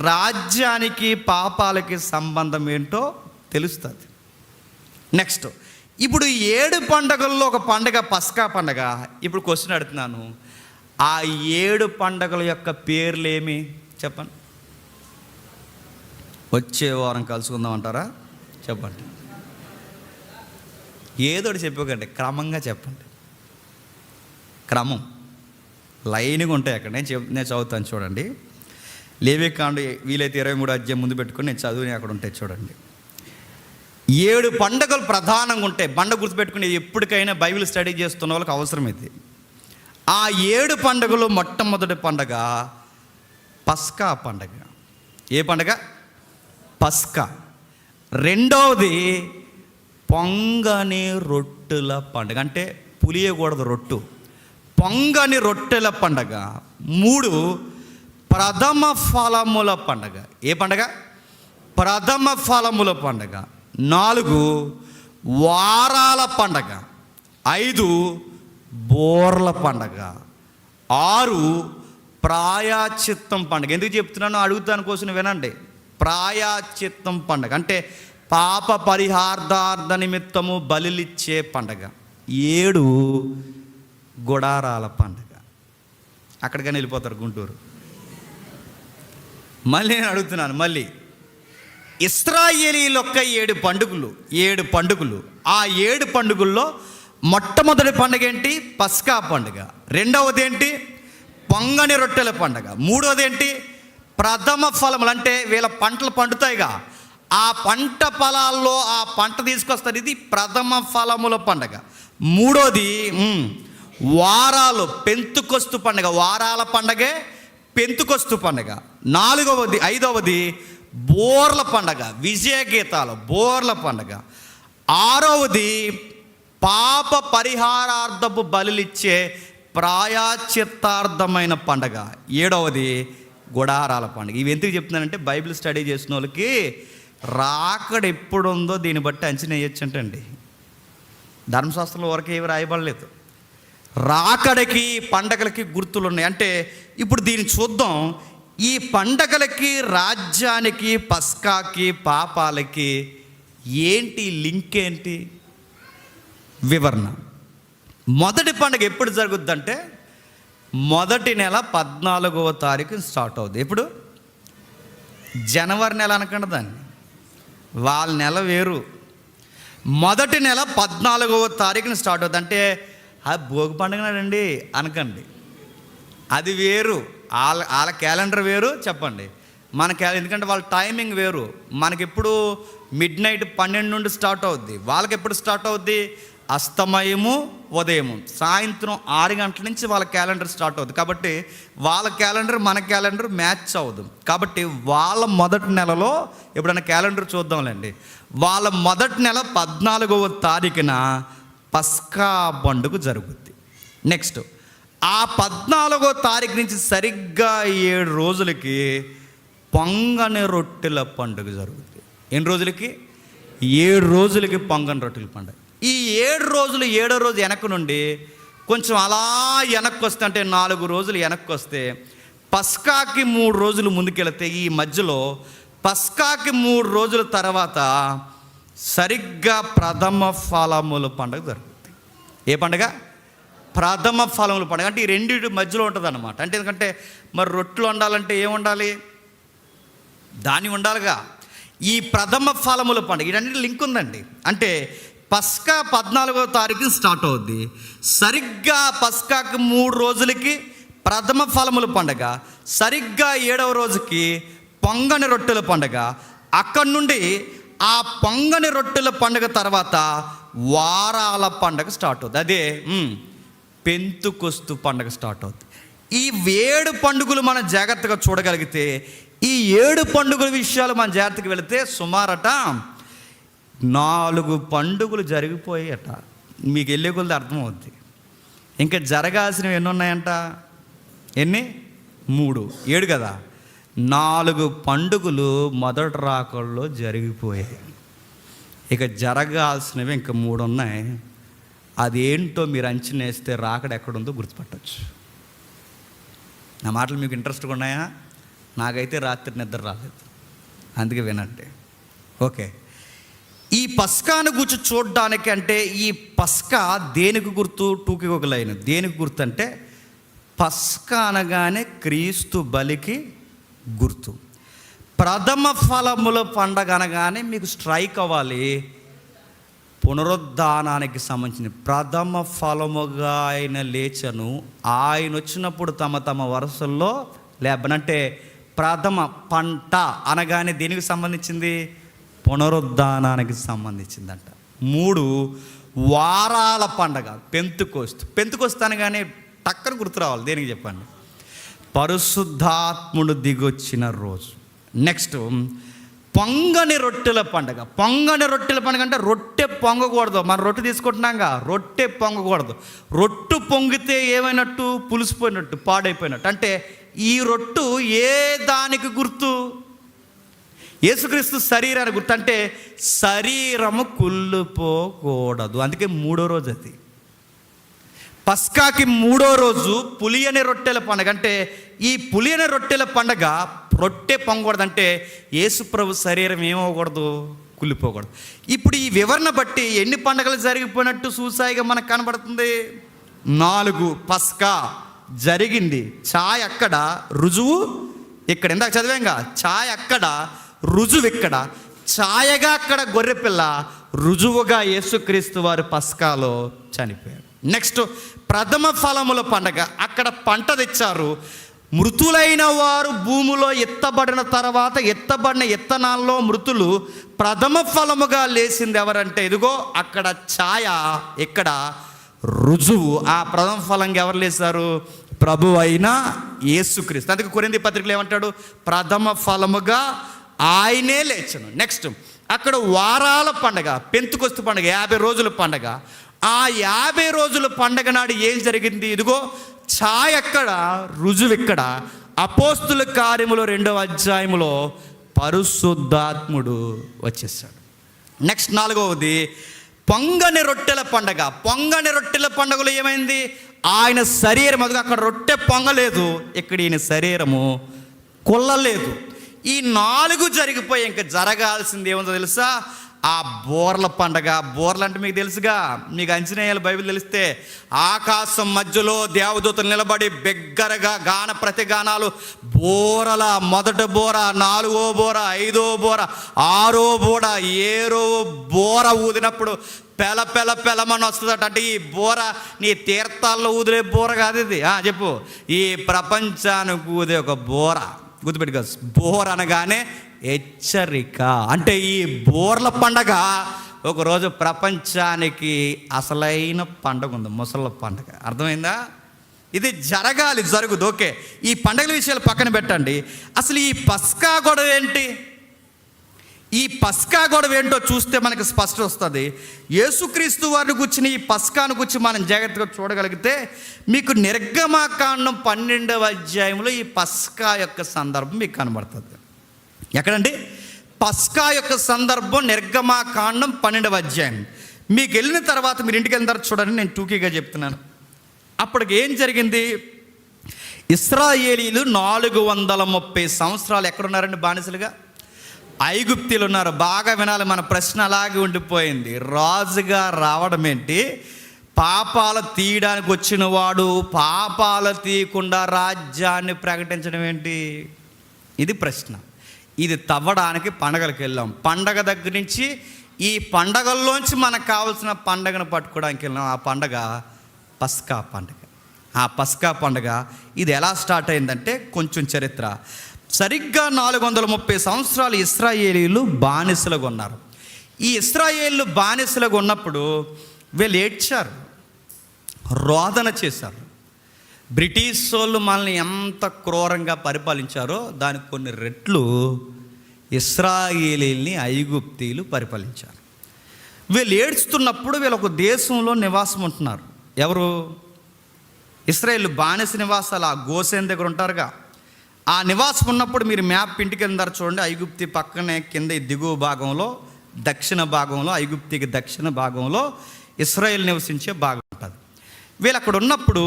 రాజ్యానికి, పాపాలకి సంబంధం ఏంటో తెలుస్తుంది. నెక్స్ట్, ఇప్పుడు 7 పండగల్లో ఒక పండగ పస్కా పండగ. ఇప్పుడు క్వశ్చన్ అడుగుతున్నాను, ఆ 7 పండగల యొక్క పేర్లు ఏమి చెప్పండి? వచ్చే వారం కలుసుకుందాం అంటారా? చెప్పండి. ఏదోటి చెప్పకండి, క్రమంగా చెప్పండి. క్రమం లైన్గా ఉంటాయి. అక్కడ నేను చదువుతాను చూడండి. లేవియాకాండం వీలైతే 23వ అధ్యాయం ముందు పెట్టుకొని నేను చదువుని అక్కడ ఉంటాయి చూడండి. 7 పండుగలు ప్రధానంగా ఉంటాయి. బండ గుర్తుపెట్టుకుని ఎప్పటికైనా బైబిల్ స్టడీ చేస్తున్న వాళ్ళకి అవసరం ఇది. ఆ 7 పండుగలు మొట్టమొదటి పండగ పస్కా పండగ. ఏ పండగ? పస్కా. రెండవది పొంగని రొట్టెల పండగ, అంటే పులియకూడదు రొట్టు, పొంగని రొట్టెల పండగ. 3 ప్రథమ ఫలముల పండగ. ఏ పండగ? ప్రథమ ఫలముల పండగ. 4 వారాల పండగ. 5 బోర్ల పండగ. 6 ప్రాయశ్చిత్తం పండగ. ఎందుకు చెప్తున్నానో అడుగుతాను కోసం వినండి. ప్రాయశ్చిత్తం పండగ అంటే పాప పరిహారార్థ నిమిత్తము బలిలిచ్చే పండగ. 7 గుడారాల పండగ. అక్కడికైనా వెళ్ళిపోతారు గుంటూరు. మళ్ళీ నేను అడుగుతున్నాను, మళ్ళీ ఇశ్రాయేలీల యొక్క 7 పండుగలు. ఆ 7 పండుగల్లో మొట్టమొదటి పండుగ ఏంటి? పస్కా పండుగ. రెండవది ఏంటి? పొంగని రొట్టెల పండుగ. మూడవది ఏంటి? ప్రథమ ఫలములు, అంటే వీళ్ళ పంటలు పండుతాయిగా, ఆ పంట పొలాల్లో ఆ పంట తీసుకొస్తారు. ఇది ప్రథమ ఫలముల పండగ. మూడోది వారాలు, పెంతుకొస్తు పండగ. వారాల పండగే పెంతుకొస్తు పండగ. 5వది బోర్ల పండగ, విజయ గీతాలు, బోర్ల పండగ. 6వది పాప పరిహారార్థపు బలులిచ్చే ప్రాయశ్చిత్తార్థమైన పండగ. 7వది గుడారాల పండుగ. ఇవి ఎందుకు చెప్తున్నానంటే బైబిల్ స్టడీ చేసిన వాళ్ళకి రాకడ ఎప్పుడు ఉందో దీన్ని బట్టి అంచనా వేయొచ్చంటండి. ధర్మశాస్త్రంలో వరకు ఏమి రాయబడలేదు. రాకడకి పండగలకి గుర్తులు ఉన్నాయి. అంటే ఇప్పుడు దీన్ని చూద్దాం. ఈ పండగలకి, రాజ్యానికి, పస్కాకి, పాపాలకి ఏంటి లింక్, ఏంటి వివరణ? మొదటి పండుగ ఎప్పుడు జరుగుద్దంటే మొదటి నెల 14వ తారీఖు స్టార్ట్ అవుద్ది. ఎప్పుడు? జనవరి నెల అనకండి దాన్ని, వాళ్ళ నెల వేరు. మొదటి నెల 14వ తారీఖున స్టార్ట్ అవుతుంది. అంటే అది భోగి పండుగ నాడండి అనకండి, అది వేరు. వాళ్ళ క్యాలెండర్ వేరు, చెప్పండి. మన ఎందుకంటే వాళ్ళ టైమింగ్ వేరు. మనకెప్పుడు మిడ్ నైట్ 12 నుండి స్టార్ట్ అవుద్ది, వాళ్ళకి ఎప్పుడు స్టార్ట్ అవుద్ది? అస్తమయము, ఉదయము, సాయంత్రం 6 గంటల నుంచి వాళ్ళ క్యాలెండర్ స్టార్ట్ అవుద్ది. కాబట్టి వాళ్ళ క్యాలెండర్ మన క్యాలెండర్ మ్యాచ్ అవ్వదు. కాబట్టి వాళ్ళ మొదటి నెలలో ఎప్పుడైనా క్యాలెండర్ చూద్దాంలేండి. వాళ్ళ మొదటి నెల 14వ తారీఖున పస్కా పండుగ జరుగుద్ది. నెక్స్ట్ ఆ 14వ తారీఖు నుంచి సరిగ్గా 7 రోజులకి పొంగని రొట్టెల పండుగ జరుగుద్ది. ఎన్ని రోజులకి? 7 రోజులకి పొంగని రొట్టెల పండుగ. ఈ 7 రోజులు, 7వ రోజు వెనక్కి నుండి కొంచెం అలా వెనక్కి వస్తే, అంటే 4 రోజులు వెనక్కి వస్తే పస్కాకి 3 రోజులు ముందుకెళ్తే, ఈ మధ్యలో పస్కాకి 3 రోజుల తర్వాత సరిగ్గా ప్రథమ ఫలముల పండుగ జరుగుతుంది. ఏ పండుగ? ప్రథమ ఫలముల పండుగ. అంటే ఈ రెండింటి మధ్యలో ఉంటుంది అన్నమాట. అంటే ఎందుకంటే మరి రొట్టెలు వండాలంటే ఏం ఉండాలి? దాని ఉండాలిగా. ఈ ప్రథమ ఫలముల పండుగ, ఇవన్నీ లింక్ ఉందండి. అంటే పస్కా 14వ తారీఖున స్టార్ట్ అవుద్ది. సరిగ్గా పస్కాకి 3 రోజులకి ప్రథమ ఫలముల పండుగ, సరిగ్గా 7వ రోజుకి పొంగని రొట్టెల పండుగ. అక్కడి నుండి ఆ పొంగని రొట్టెల పండుగ తర్వాత వారాల పండుగ స్టార్ట్ అవుతుంది. అదే పెంతుకొస్తు పండుగ స్టార్ట్ అవుతుంది. ఈ 7 పండుగలు మనం జాగ్రత్తగా చూడగలిగితే, ఈ 7 పండుగల విషయాలు మనం జాగ్రత్తగా వెళితే సుమారట 4 పండుగలు జరిగిపోయాయట. మీకు వెళ్ళే కొలది అర్థమవుద్ది. ఇంకా జరగాల్సినవి ఎన్ని ఉన్నాయంట? ఎన్ని? 3, 7 కదా. 4 పండుగలు మొదటి రాకల్లో జరిగిపోయాయి. ఇక జరగాల్సినవి ఇంకా 3 ఉన్నాయి. అదేంటో మీరు అంచనా వేస్తే రాకడ ఎక్కడుందో గుర్తుపట్టవచ్చు. నా మాటలు మీకు ఇంట్రెస్ట్గా ఉన్నాయా? నాకైతే రాత్రి నిద్ర రాలేదు, అందుకే వినండి. ఓకే, ఈ పస్కాను గురించి చూడడానికి, అంటే ఈ పస్కా దేనికి గుర్తు? 2కి ఒక లైన్. దేనికి గుర్తు అంటే పస్కా అనగానే క్రీస్తు బలికి గుర్తు. ప్రథమ ఫలముల పండగ అనగానే మీకు స్ట్రైక్ అవ్వాలి, పునరుద్ధానానికి సంబంధించిన ప్రథమ ఫలముగా ఆయన లేచను, ఆయన వచ్చినప్పుడు తమ తమ వరుసల్లో లేబనంటే ప్రథమ పంట అనగానే దేనికి సంబంధించింది? పునరుద్ధానానికి సంబంధించిందంట. 3 వారాల పండగ పెంతుకొస్తు అనగానే టక్కన గుర్తు రావాలి. దేనికి చెప్పండి? పరిశుద్ధాత్ముడు దిగొచ్చిన రోజు. నెక్స్ట్ పొంగని రొట్టెల పండగ. పొంగని రొట్టెల పండుగ అంటే రొట్టె పొంగకూడదు. మనం రొట్టె తీసుకుంటున్నాగా, రొట్టె పొంగకూడదు. రొట్టు పొంగితే ఏమైనట్టు? పులిసిపోయినట్టు, పాడైపోయినట్టు. అంటే ఈ రొట్టు ఏ దానికి గుర్తు? యేసుక్రీస్తు శరీరానికి గుర్తు. అంటే శరీరము కుళ్ళిపోకూడదు, అందుకే 3వ రోజు అది. పస్కాకి 3వ రోజు పులియని రొట్టెల పండుగ. అంటే ఈ పులియని రొట్టెల పండుగ రొట్టె పొంగకూడదు. అంటే యేసుప్రభు శరీరం ఏమవ్వకూడదు? కుళ్ళిపోకూడదు. ఇప్పుడు ఈ వివరణ బట్టి ఎన్ని పండుగలు జరిగిపోయినట్టు సూసాయిగా మనకు కనబడుతుంది? 4. పస్కా జరిగింది, ఛాయ్ అక్కడ, రుజువు ఇక్కడ. ఇందాక చదివాంగా, ఛాయ్ అక్కడ, రుజువు ఇక్కడ. ఛాయగా అక్కడ గొర్రెపిల్ల, రుజువుగా యేసుక్రీస్తు వారు పస్కాలో చనిపోయారు. నెక్స్ట్ ప్రథమ ఫలముల పండగ. అక్కడ పంట తెచ్చారు. మృతులైన వారు భూమిలో ఎత్తబడిన తర్వాత ఎత్తబడిన ఇత్తనాల్లో మృతులు ప్రథమ ఫలముగా లేచింది ఎవరంటే ఇదిగో అక్కడ ఛాయ, ఇక్కడ రుజువు. ఆ ప్రథమ ఫలంగా ఎవరు లేచారు? ప్రభు అయిన యేసుక్రీస్తు. అందుకే కొరింథీ పత్రికలో ఏమంటాడు? ప్రథమ ఫలముగా ఆయనే లేచను. నెక్స్ట్ అక్కడ వారాల పండగ, పెంతుకొస్తు పండగ, 50 రోజుల పండగ. ఆ 50 రోజుల పండగ నాడు ఏం జరిగింది? ఇదిగో ఛాయ్ అక్కడ, రుజువు ఇక్కడ. అపోస్తుల కార్యములో 2వ అధ్యాయములో పరిశుద్ధాత్ముడు వచ్చేసాడు. నెక్స్ట్ 4వది పొంగని రొట్టెల పండగ. పొంగని రొట్టెల పండుగలో ఏమైంది? ఆయన శరీరం, అదిగా అక్కడ రొట్టె పొంగలేదు, ఇక్కడ ఈయన శరీరము కొల్లలేదు. ఈ 4 జరిగిపోయి ఇంకా జరగాల్సింది ఏముందో తెలుసా? ఆ బోర్ల పండగ. బోర్లు అంటే మీకు తెలుసుగా, మీకు అంచనేయాలి బైబిల్ తెలిస్తే. ఆకాశం మధ్యలో దేవదూతలు నిలబడి బిగ్గరగా గాన ప్రతిగానాలు, బోరల మొదటి బోర, 4వ బోర, 5వ బోర, 6వ బోర, 7వ బోర ఊదినప్పుడు పెల పెల పెలమని వస్తుందట. అంటే ఈ బోర నీ తీర్థాల్లో ఊదిలే బోర కాదు ఇది. చెప్పు, ఈ ప్రపంచానికి ఊదే ఒక బోర. గుర్తుపెట్టుకో, బోర్ అనగానే హెచ్చరిక. అంటే ఈ బోర్ల పండగ ఒకరోజు ప్రపంచానికి అసలైన పండగ ఉంది, ముసళ్ళ పండగ. అర్థమైందా? ఇది జరగాలి, జరుగుదు. ఓకే, ఈ పండగల విషయాలు పక్కన పెట్టండి. అసలు ఈ పస్కా గొడవ ఏంటి? ఈ పస్కా గొడవ ఏంటో చూస్తే మనకి స్పష్టం వస్తుంది. యేసుక్రీస్తు వారిని గుర్చిన ఈ పస్కాను గురించి మనం జాగ్రత్తగా చూడగలిగితే మీకు నిర్గమకాండం 12వ అధ్యాయంలో ఈ పస్కా యొక్క సందర్భం మీకు కనబడుతుంది. ఎక్కడండి? పస్కా యొక్క సందర్భం నిర్గమకాండం 12వ అధ్యాయం. మీకు వెళ్ళిన తర్వాత మీరు ఇంటికి వెళ్ళిన తర్వాత చూడండి, నేను టూకీగా చెప్తున్నాను. అప్పటికి ఏం జరిగింది? ఇశ్రాయేలీలు 430 సంవత్సరాలు ఎక్కడున్నారండి? బానిసలుగా ఐగుప్తీలు ఉన్నారు. బాగా వినాలి, మన ప్రశ్న అలాగే ఉండిపోయింది. రాజుగా రావడం ఏంటి? పాపాలు తీయడానికి వచ్చిన వాడు పాపాలు తీయకుండా రాజ్యాన్ని ప్రకటించడం ఏంటి? ఇది ప్రశ్న. ఇది తవ్వడానికి పండగలకు వెళ్ళాం. పండగ దగ్గర నుంచి ఈ పండగల్లోంచి మనకు కావాల్సిన పండగను పట్టుకోవడానికి వెళ్ళాం. ఆ పండగ పస్కా పండగ. ఆ పస్కా పండగ ఇది ఎలా స్టార్ట్ అయిందంటే కొంచెం చరిత్ర. సరిగ్గా 430 సంవత్సరాలు ఇశ్రాయేలీలు బానిసలుగా ఉన్నారు. ఈ ఇశ్రాయేలు బానిసలుగా ఉన్నప్పుడు వీళ్ళు ఏడ్చారు, రోదన చేశారు. బ్రిటిష్ వాళ్ళు మనల్ని ఎంత క్రూరంగా పరిపాలించారో దానికి కొన్ని రెట్లు ఇశ్రాయేలీల్ని ఐగుప్తీలు పరిపాలించారు. వీళ్ళు ఏడ్చుతున్నప్పుడు వీళ్ళు ఒక దేశంలో నివాసం ఉంటున్నారు. ఎవరు? ఇశ్రాయేలు బానిస నివాసాలు ఆ గోసేన్ దగ్గర ఉంటారుగా. ఆ నివాసం ఉన్నప్పుడు మీరు మ్యాప్ ఇంటికి వెళ్ళారు చూడండి. ఐగుప్తి పక్కనే కింద దిగువ భాగంలో దక్షిణ భాగంలో, ఐగుప్తికి దక్షిణ భాగంలో ఇశ్రాయేల్ నివసించే భాగం ఉంటుంది. వీళ్ళు అక్కడ ఉన్నప్పుడు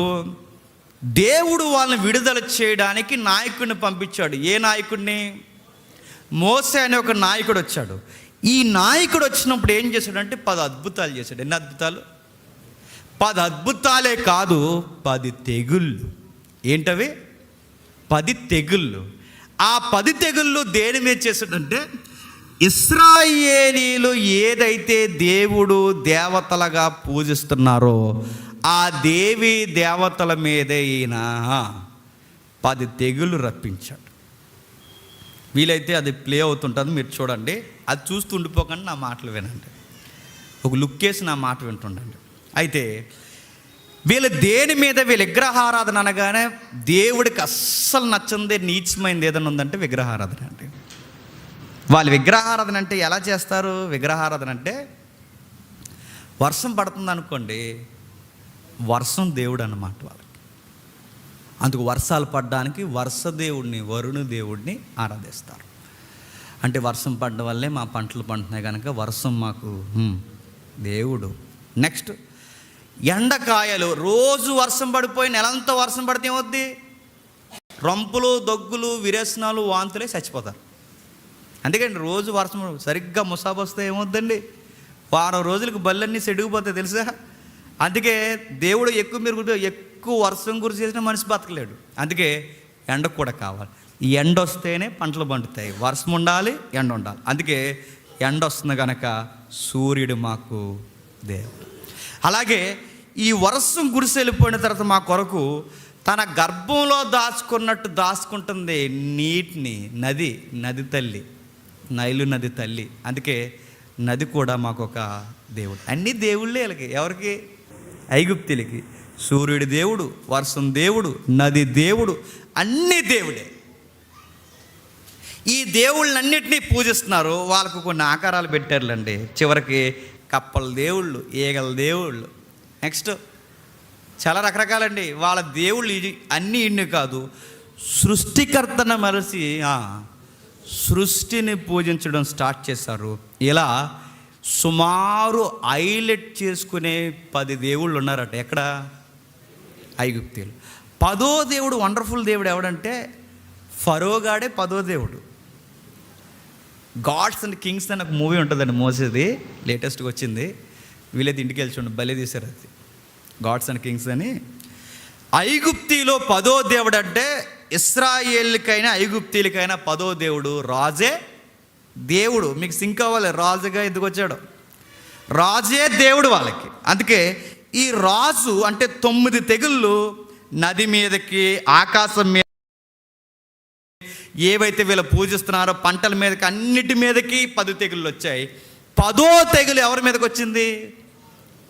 దేవుడు వాళ్ళని విడుదల చేయడానికి నాయకుడిని పంపించాడు. ఏ నాయకుడిని? మోసే అనే ఒక నాయకుడు వచ్చాడు. ఈ నాయకుడు వచ్చినప్పుడు ఏం చేశాడంటే 10 అద్భుతాలు చేశాడు. ఎన్ని అద్భుతాలు? 10 అద్భుతాలే కాదు, 10 తెగుళ్ళు. ఏంటవి? 10 తెగుళ్ళు. ఆ 10 తెగుళ్ళు దేని మీద చేశాడంటే, ఇశ్రాయేలీలు ఏదైతే దేవుడు దేవతలుగా పూజిస్తున్నారో ఆ దేవి దేవతల మీదే ఈయన 10 తెగుళ్ళు రప్పించాడు. వీలైతే అది ప్లే అవుతుంటుంది, మీరు చూడండి. అది చూస్తూ ఉండిపోకండి, నా మాటలు వినండి. ఒక లుక్ వేసి నా మాట వింటుండండి. అయితే వీళ్ళు దేని మీద, వీళ్ళ విగ్రహారాధన అనగానే దేవుడికి అస్సలు నచ్చందే నీచమైంది ఏదైనా ఉందంటే విగ్రహారాధన అంటే. వాళ్ళు విగ్రహారాధన అంటే ఎలా చేస్తారు? విగ్రహారాధన అంటే వర్షం పడుతుంది అనుకోండి, వర్షం దేవుడు అన్నమాట వాళ్ళకి. అందుకు వర్షాలు పడడానికి వర్ష దేవుడిని, వరుణ దేవుడిని ఆరాధిస్తారు. అంటే వర్షం పడడం వల్లే మా పంటలు పండుతున్నాయి కనుక వర్షం మాకు దేవుడు. నెక్స్ట్ ఎండకాయలు. రోజు వర్షం పడిపోయి నెలంతా వర్షం పడితే ఏమవుద్ది? రొంపులు, దగ్గులు, విరేచనాలు, వాంతులే చచ్చిపోతారు. అందుకని రోజు వర్షం సరిగ్గా ముసాబు వస్తే ఏమవుద్దండి? వారం రోజులకు బళ్ళన్నీ సెడిగిపోతాయి తెలుసా. అందుకే దేవుడు ఎక్కువ వర్షం గురి చేసిన మనిషి బతకలేడు. అందుకే ఎండ కూడా కావాలి. ఈ ఎండ వస్తేనే పంటలు పండుతాయి. వర్షం ఉండాలి, ఎండ ఉండాలి. అందుకే ఎండ వస్తుంది కనుక సూర్యుడు మాకు దేవుడు. అలాగే ఈ వర్షం గురిసి వెళ్ళిపోయిన తర్వాత మా కొరకు తన గర్భంలో దాచుకున్నట్టు దాచుకుంటుంది నీటిని నది తల్లి, నైలు నది తల్లి. అందుకే నది కూడా మాకు ఒక దేవుడు. అన్ని దేవుళ్ళే వీళ్ళకి. ఎవరికి? ఐగుప్తులకి. సూర్యుడి దేవుడు, వర్షం దేవుడు, నది దేవుడు, అన్ని దేవుడే. ఈ దేవుళ్ళన్నింటినీ పూజిస్తున్నారు. వాళ్ళకు కొన్ని ఆకారాలు పెట్టారులండి. చివరికి కప్పల దేవుళ్ళు, ఈగల దేవుళ్ళు, నెక్స్ట్ చాలా రకరకాలండి వాళ్ళ దేవుళ్ళు. అన్నీ ఇన్ని కాదు, సృష్టికర్తను మరచి సృష్టిని పూజించడం స్టార్ట్ చేశారు. ఇలా సుమారు హైలైట్ చేసుకునే 10 దేవుళ్ళు ఉన్నారట. ఎక్కడ? ఐగుప్తీయులు. 10వ దేవుడు, వండర్ఫుల్ దేవుడు ఎవడంటే ఫరోగాడే 10వ దేవుడు. గాడ్స్ అండ్ కింగ్స్ అని ఒక మూవీ ఉంటుందండి, మోసేది, లేటెస్ట్గా వచ్చింది. వీళ్ళైతే ఇంటికి వెళ్ళి చూడండి, భలే తీశారు అది, గాడ్స్ అండ్ కింగ్స్ అని. ఐగుప్తిలో 10వ దేవుడు అంటే ఇశ్రాయేలుకైనా ఐగుప్తీలకైనా 10వ దేవుడు రాజే దేవుడు. మీకు సింక్ అవ్వాలి, రాజుగా ఎందుకు వచ్చాడు? రాజే దేవుడు వాళ్ళకి. అందుకే ఈ రాజు అంటే 9 తెగుళ్ళు నది మీదకి, ఆకాశం మీద, ఏవైతే వీళ్ళు పూజిస్తున్నారో పంటల మీదకి, అన్నిటి మీదకి 10 తెగుళ్ళు వచ్చాయి. 10వ తెగులు ఎవరి మీదకి వచ్చింది?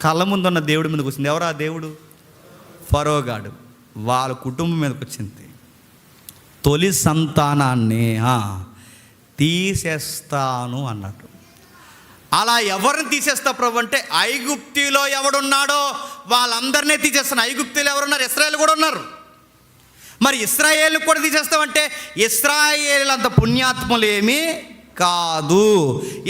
కళ్ళ ముందున్న దేవుడి మీదకి వచ్చింది. ఎవరు ఆ దేవుడు? ఫరోగాడు. వాళ్ళ కుటుంబం మీదకి వచ్చింది. తొలి సంతానాన్ని తీసేస్తాను అన్నాడు. అలా ఎవరిని తీసేస్తా ప్రభు అంటే, ఐగుప్తిలో ఎవడున్నాడో వాళ్ళందరినీ తీసేస్తాను. ఐగుప్తిలో ఎవరున్నారు? ఇశ్రాయేలు కూడా ఉన్నారు. మరి ఇశ్రాయేలు కూడా తీసేస్తామంటే ఇశ్రాయేలు అంత పుణ్యాత్ములు ఏమీ కాదు.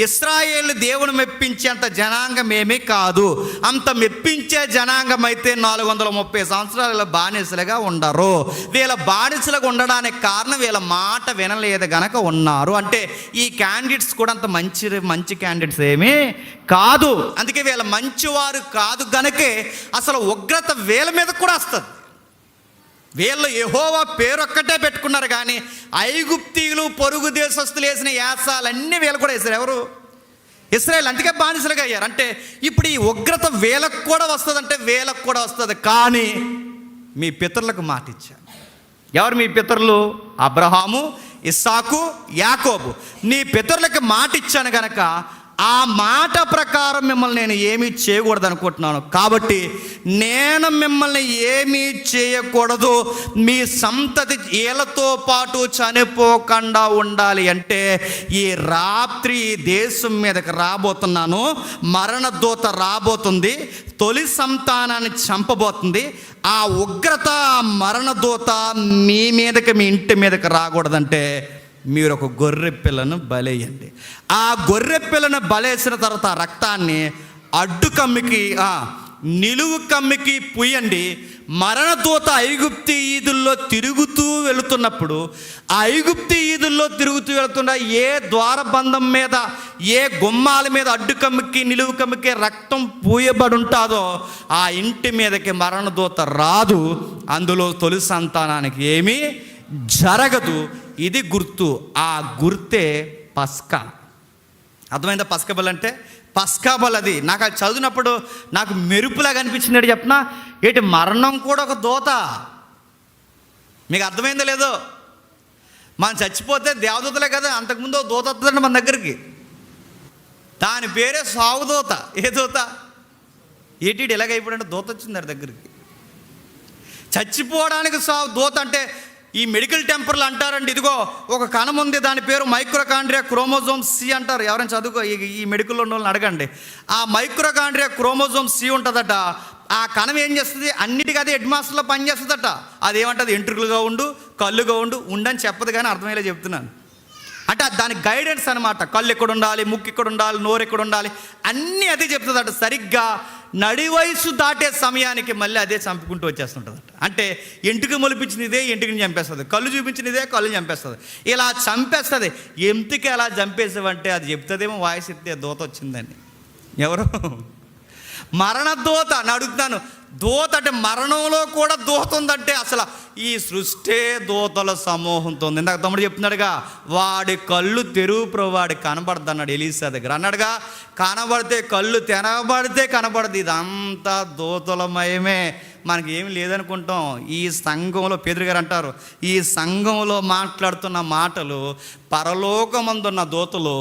ఇశ్రాయేలు దేవుని మెప్పించేంత జనాంగం ఏమీ కాదు. అంత మెప్పించే జనాంగం అయితే 430 సంవత్సరాల బానిసలుగా ఉండరు. వీళ్ళ బానిసలుగా ఉండడానికి కారణం వీళ్ళ మాట వినలేదు గనక ఉన్నారు. అంటే ఈ క్యాండిడేట్స్ కూడా అంత మంచి క్యాండిడేట్స్ ఏమీ కాదు. అందుకే వీళ్ళ మంచివారు కాదు గనకే అసలు ఉగ్రత వీళ్ళ మీద కూడా వస్తుంది. వీళ్ళు యెహోవా పేరొక్కటే పెట్టుకున్నారు, కానీ ఐగుప్తీయులు పొరుగు దేశస్తులు వేసిన యాసాలన్నీ వీళ్ళు కూడా వేశారు. ఎవరు? ఇశ్రాయేలు. అందుకే బానిసలుగా అయ్యారు. అంటే ఇప్పుడు ఈ ఉగ్రత వీళ్ళకు కూడా వస్తుంది, అంటే వీళ్ళకు కూడా వస్తుంది. కానీ మీ పితరులకు మాట ఇచ్చాను. ఎవరు మీ పితరులు? అబ్రహాము, ఇస్సాకు, యాకోబు. నీ పితరులకు మాట ఇచ్చాను గనక ఆ మాట ప్రకారం మిమ్మల్ని నేను ఏమీ చేయకూడదు అనుకుంటున్నాను. కాబట్టి నేను మిమ్మల్ని ఏమీ చేయకూడదు. మీ సంతతి వీళ్ళతో పాటు చనిపోకుండా ఉండాలి అంటే ఈ రాత్రి ఈ దేశం మీదకి రాబోతున్నాను. మరణ దూత రాబోతుంది, తొలి సంతానాన్ని చంపబోతుంది. ఆ ఉగ్రత, మరణ దూత మీ మీదకి, మీ ఇంటి మీదకి రాకూడదంటే మీరు ఒక గొర్రె పిల్లను బలేయండి. ఆ గొర్రె పిల్లను బలేసిన తర్వాత ఆ రక్తాన్ని అడ్డు కమ్మికి, నిలువు కమ్మికి పుయ్యండి. మరణదూత ఐగుప్తి ఈదుల్లో తిరుగుతూ వెళుతున్నప్పుడు, ఆ ఐగుప్తి ఈదుల్లో తిరుగుతూ వెళుతున్న ఏ ద్వారబంధం మీద, ఏ గుమ్మాల మీద అడ్డు కమ్మికి, నిలువు కమ్మికి రక్తం పూయబడి ఉంటుందో ఆ ఇంటి మీదకి మరణదూత రాదు. అందులో తొలి సంతానానికి ఏమీ జరగదు. ఇది గుర్తు. ఆ గుర్తే పస్కా. అర్థమైందా? పస్కా బలి అంటే పస్కా బలి. అది నాకు అది చదివినప్పుడు నాకు మెరుపులాగా అనిపించింది. చెప్పనా, ఏంటి మరణం కూడా ఒక దూత. మీకు అర్థమైందో లేదో? మనం చచ్చిపోతే దేవదూతలే కదా, అంతకుముందు దూత వస్తుందండి మన దగ్గరికి. దాని పేరే సావుదూత. ఏ దూత? ఏటీడు ఎలాగైపోయాడంటే దూత వచ్చింది దాని దగ్గరికి. చచ్చిపోవడానికి సావు దూత. అంటే ఈ మెడికల్ టెంపర్లు అంటారండి, ఇదిగో ఒక కణం ఉంది, దాని పేరు మైక్రోకాండ్రియా క్రోమోజోమ్ సి అంటారు. ఎవరైనా చదువుకో, ఈ మెడికల్లో ఉన్న వాళ్ళని అడగండి. ఆ మైక్రోకాండ్రియా క్రోమోజోమ్ సి ఉంటుందట. ఆ కణం ఏం చేస్తుంది? అన్నిటికీ అది హెడ్ మాస్టర్లో పనిచేస్తుందట. అదేమంటుంది? ఎంట్రుకలుగా ఉండు, కళ్ళుగా ఉండని చెప్పదు, కానీ అర్థమయ్యేలా చెప్తున్నాను. అంటే దాని గైడెన్స్ అనమాట. కళ్ళు ఎక్కడ ఉండాలి, ముక్కు ఎక్కడ ఉండాలి, నోరు ఎక్కడ ఉండాలి, అన్నీ అదే చెప్తుందట. సరిగ్గా నడి వయసు దాటే సమయానికి మళ్ళీ అదే చంపుకుంటూ వచ్చేస్తుంటుందట. అంటే ఎంటుక మొలిపించిన ఇదే ఎంటుకని చంపేస్తుంది, కళ్ళు చూపించిన ఇదే కళ్ళు చంపేస్తుంది, ఇలా చంపేస్తుంది. ఎంటికి ఎలా చంపేసావంటే అది చెప్తుందేమో వాయిస్ ఎత్తే దూత వచ్చిందని. ఎవరు? మరణ దూత అని అడుగుతున్నాను. దూత అంటే మరణంలో కూడా దూత ఉందంటే అసలు ఈ సృష్టి దూతల సమూహంతో ఉంది. ఇందాక తమ్ముడు చెప్తున్నాడుగా, వాడి కళ్ళు తెరువు ప్రభు, వాడికి కనబడద్దు అన్నాడు ఎలీసా దగ్గర. అన్నాడుగా, కనబడితే కళ్ళు తెరబడితే కనబడదు. ఇదంతా దూతలమయమే. మనకి ఏమి లేదనుకుంటాం. ఈ సంఘంలో పేదరు గారు అంటారు, ఈ సంఘంలో మాట్లాడుతున్న మాటలు పరలోకమందున్న దూతలు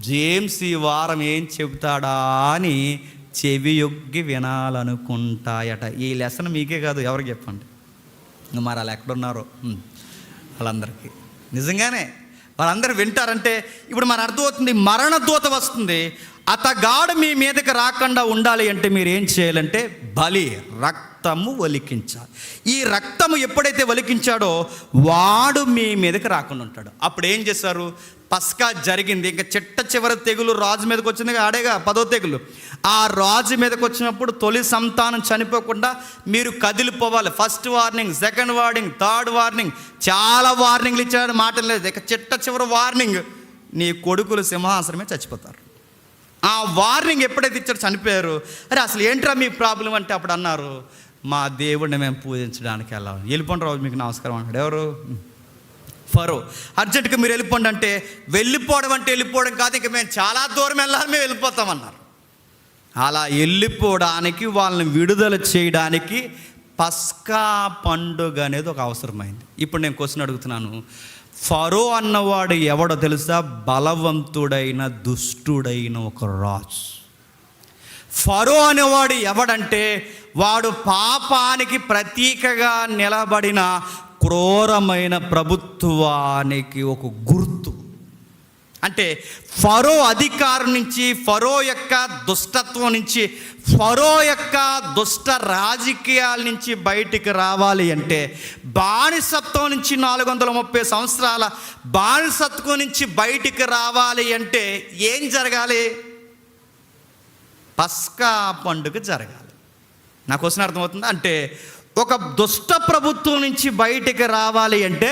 జేమ్స్ ఈ వారం ఏం చెబుతాడా అని చెవియొగ్గి వినాలనుకుంటాయట. ఈ లెసన్ మీకే కాదు, ఎవరికి చెప్పండి. మరి వాళ్ళు ఎక్కడున్నారో వాళ్ళందరికీ నిజంగానే వాళ్ళందరూ వింటారంటే ఇప్పుడు మన అర్థమవుతుంది. మరణ దూత వస్తుంది, అతగాడు మీ మీదకి రాకుండా ఉండాలి అంటే మీరు ఏం చేయాలంటే బలి, రక్తము ఒలికించాలి. ఈ రక్తము ఎప్పుడైతే ఒలికించాడో వాడు మీ మీదకి రాకుండా ఉంటాడు. అప్పుడు ఏం చేశారు? పస్కా జరిగింది. ఇంకా చిట్ట చివరి తెగులు రాజు మీదకి వచ్చింది, ఆడేగా 10వ తెగులు. ఆ రాజు మీదకి వచ్చినప్పుడు తొలి సంతానం చనిపోకుండా మీరు కదిలిపోవాలి. First warning, second warning, third warning, చాలా వార్నింగ్లు ఇచ్చాడు. మాట లేదు. ఇక చిట్ట చివరి వార్నింగ్, నీ కొడుకులు సింహాసనమే చచ్చిపోతారు. ఆ వార్నింగ్ ఎప్పుడైతే ఇచ్చారో చనిపోయారు. అరే అసలు ఏంట్రా మీ ప్రాబ్లం అంటే అప్పుడు అన్నారు, మా దేవుడిని మేము పూజించడానికి వెళ్ళాలి. వెళ్ళిపోండి రాజు, మీకు నమస్కారం అన్నాడు. ఎవరు? ఫరో. అర్జెంటుగా మీరు వెళ్ళిపోండి అంటే, వెళ్ళిపోవడం అంటే వెళ్ళిపోవడం కాదు, ఇంకా మేము చాలా దూరం వెళ్ళాలి, మేము వెళ్ళిపోతామన్నారు. అలా వెళ్ళిపోవడానికి, వాళ్ళని విడుదల చేయడానికి పస్కా పండుగ అనేది ఒక అవసరమైంది. ఇప్పుడు నేను క్వశ్చన్ అడుగుతున్నాను, ఫరో అన్నవాడు ఎవడో తెలుసా? బలవంతుడైన దుష్టుడైన ఒక రాజు. ఫరో అనేవాడు ఎవడంటే వాడు పాపానికి ప్రతీకగా నిలబడిన క్రూరమైన ప్రభుత్వానికి ఒక గుర్తు. అంటే ఫరో అధికారం నుంచి, ఫరో యొక్క దుష్టత్వం నుంచి, ఫరో యొక్క దుష్ట రాజకీయాల నుంచి బయటికి రావాలి అంటే, బానిసత్వం నుంచి 430 సంవత్సరాల బానిసత్వం నుంచి బయటికి రావాలి అంటే ఏం జరగాలి? పస్కా పండుగ జరగాలి. నా క్వశ్చన్ అర్థమవుతుందా? అంటే ఒక దుష్ట ప్రభుత్వం నుంచి బయటికి రావాలి అంటే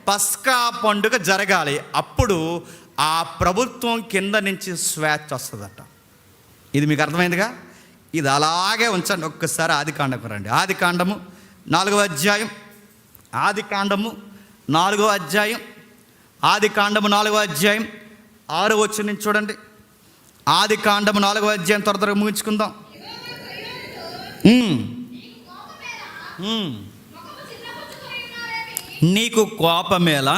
పస్కా పండుగ జరగాలి. అప్పుడు ఆ ప్రభుత్వం కింద నుంచి స్వేచ్ఛ వస్తుందట. ఇది మీకు అర్థమైందిగా? ఇది అలాగే ఉంచండి. ఒక్కసారి ఆదికాండకు రండి. ఆదికాండము 4వ అధ్యాయం, ఆదికాండము 4వ అధ్యాయం, ఆదికాండము 4వ అధ్యాయం 6వ వచనం నుంచి చూడండి. ఆదికాండము 4వ అధ్యాయం త్వరగా ముగించుకుందాం. నీకు కోపమేలా?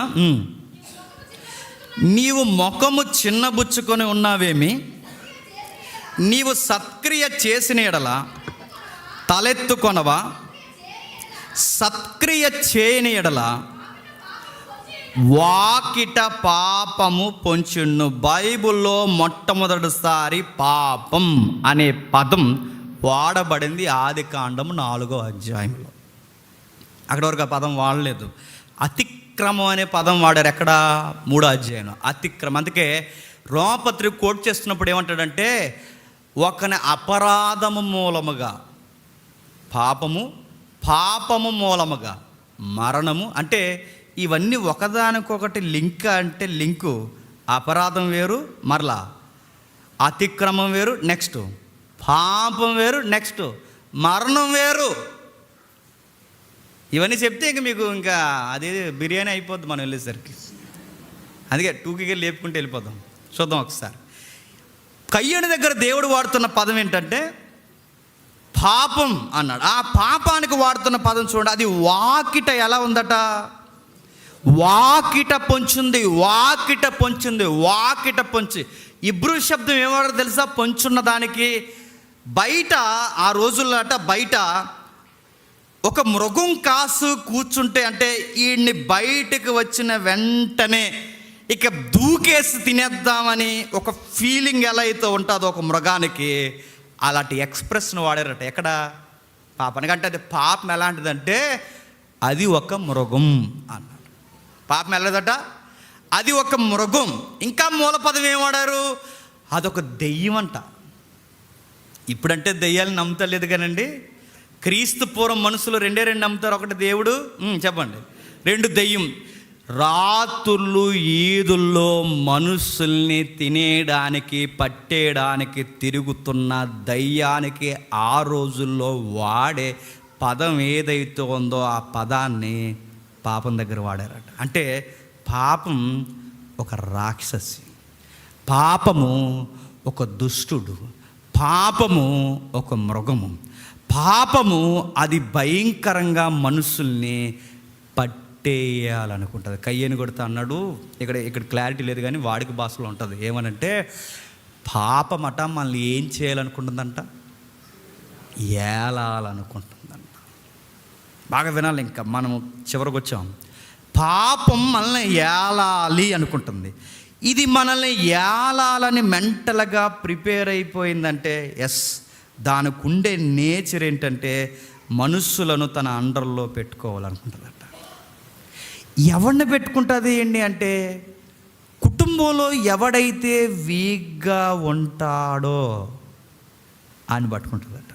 నీవు ముఖము చిన్నబుచ్చుకొని ఉన్నావేమి? నీవు సత్క్రియ చేసిన ఎడల తలెత్తుకొనవా? సత్క్రియ చేయని ఎడల వాకిట పాపము పొంచును. బైబిల్లో మొట్టమొదటిసారి పాపం అనే పదం వాడబడింది ఆదికాండము 4వ అధ్యాయంలో. అక్కడి వరకు ఆ పదం వాడలేదు. అతిక్రమం అనే పదం వాడారు. ఎక్కడ? 3వ అధ్యాయంలో అతిక్రమం. అందుకే రోమపత్రిక కోట్ చేస్తున్నప్పుడు ఏమంటాడంటే, ఒకని అపరాధము మూలముగా పాపము, పాపము మూలముగా మరణము. అంటే ఇవన్నీ ఒకదానికొకటి లింక్. అంటే లింకు అపరాధం వేరు, మరలా అతిక్రమం వేరు, నెక్స్ట్ పాపం వేరు, నెక్స్ట్ మరణం వేరు. ఇవన్నీ చెప్తే ఇంక మీకు ఇంకా అదే బిర్యానీ అయిపోద్ది మనం వెళ్ళేసరికి. అందుకే 2కి లేపుకుంటూ వెళ్ళిపోదాం. చూద్దాం ఒకసారి. కయ్యని దగ్గర దేవుడు వాడుతున్న పదం ఏంటంటే పాపం అన్నాడు. ఆ పాపానికి వాడుతున్న పదం చూడండి. అది వాకిట ఎలా ఉందట? వాకిట పొంచుంది, వాకిట పొంచుంది, వాకిట పొంచి. ఇబ్రూ శబ్దం ఏమాడో తెలుసా? పొంచున్న దానికి. బయట ఆ రోజుల్లో అట బయట ఒక మృగం కాసు కూర్చుంటే, అంటే వీడిని బయటకు వచ్చిన వెంటనే ఇక దూకేసి తినేద్దామని ఒక ఫీలింగ్ ఎలా అయితే ఉంటుందో ఒక మృగానికి, అలాంటి ఎక్స్ప్రెస్ను వాడారట. ఎక్కడ? పాపానికి. అంటే అది పాపం ఎలాంటిదంటే అది ఒక మృగం అన్నాడు. పాపం ఎలాదట? అది ఒక మృగం. ఇంకా మూల పదం ఏం వాడారు? అదొక దెయ్యం అంట. ఇప్పుడంటే దెయ్యాలు నమ్ముతలేదు కానండి, క్రీస్తు పూర్వం మనుషులు 2 నమ్ముతారు. ఒకటి దేవుడు, చెప్పండి. 2 దెయ్యం. రాత్రులు ఈదుల్లో మనుషుల్ని తినేయడానికి, పట్టేయడానికి తిరుగుతున్న దయ్యానికి ఆ రోజుల్లో వాడే పదం ఏదైతే ఉందో ఆ పదాన్ని పాపం దగ్గర వాడారట. అంటే పాపం ఒక రాక్షసి, పాపము ఒక దుష్టుడు, పాపము ఒక మృగము, పాపము అది భయంకరంగా మనుషుల్ని పట్టేయాలనుకుంటుంది. కయ్యని కొడుతా అన్నాడు. ఇక్కడ క్లారిటీ లేదు కానీ వాడికి భాషలో ఉంటుంది. ఏమనంటే పాపమట మనల్ని ఏం చేయాలనుకుంటుందంట? ఏలాలనుకుంటుందంట. బాగా వినాలి. ఇంకా మనం చివరికి వచ్చాం. పాపం మనల్ని ఏలాలి అనుకుంటుంది. ఇది మనల్ని ఏలాలని మెంటల్గా ప్రిపేర్ అయిపోయిందంటే ఎస్, దానికి ఉండే నేచర్ ఏంటంటే మనుషులను తన అండర్లో పెట్టుకోవాలనుకుంటుందట. ఎవరిని పెట్టుకుంటుంది ఏంటి అంటే, కుటుంబంలో ఎవడైతే వీక్గా ఉంటాడో అని పట్టుకుంటుందట.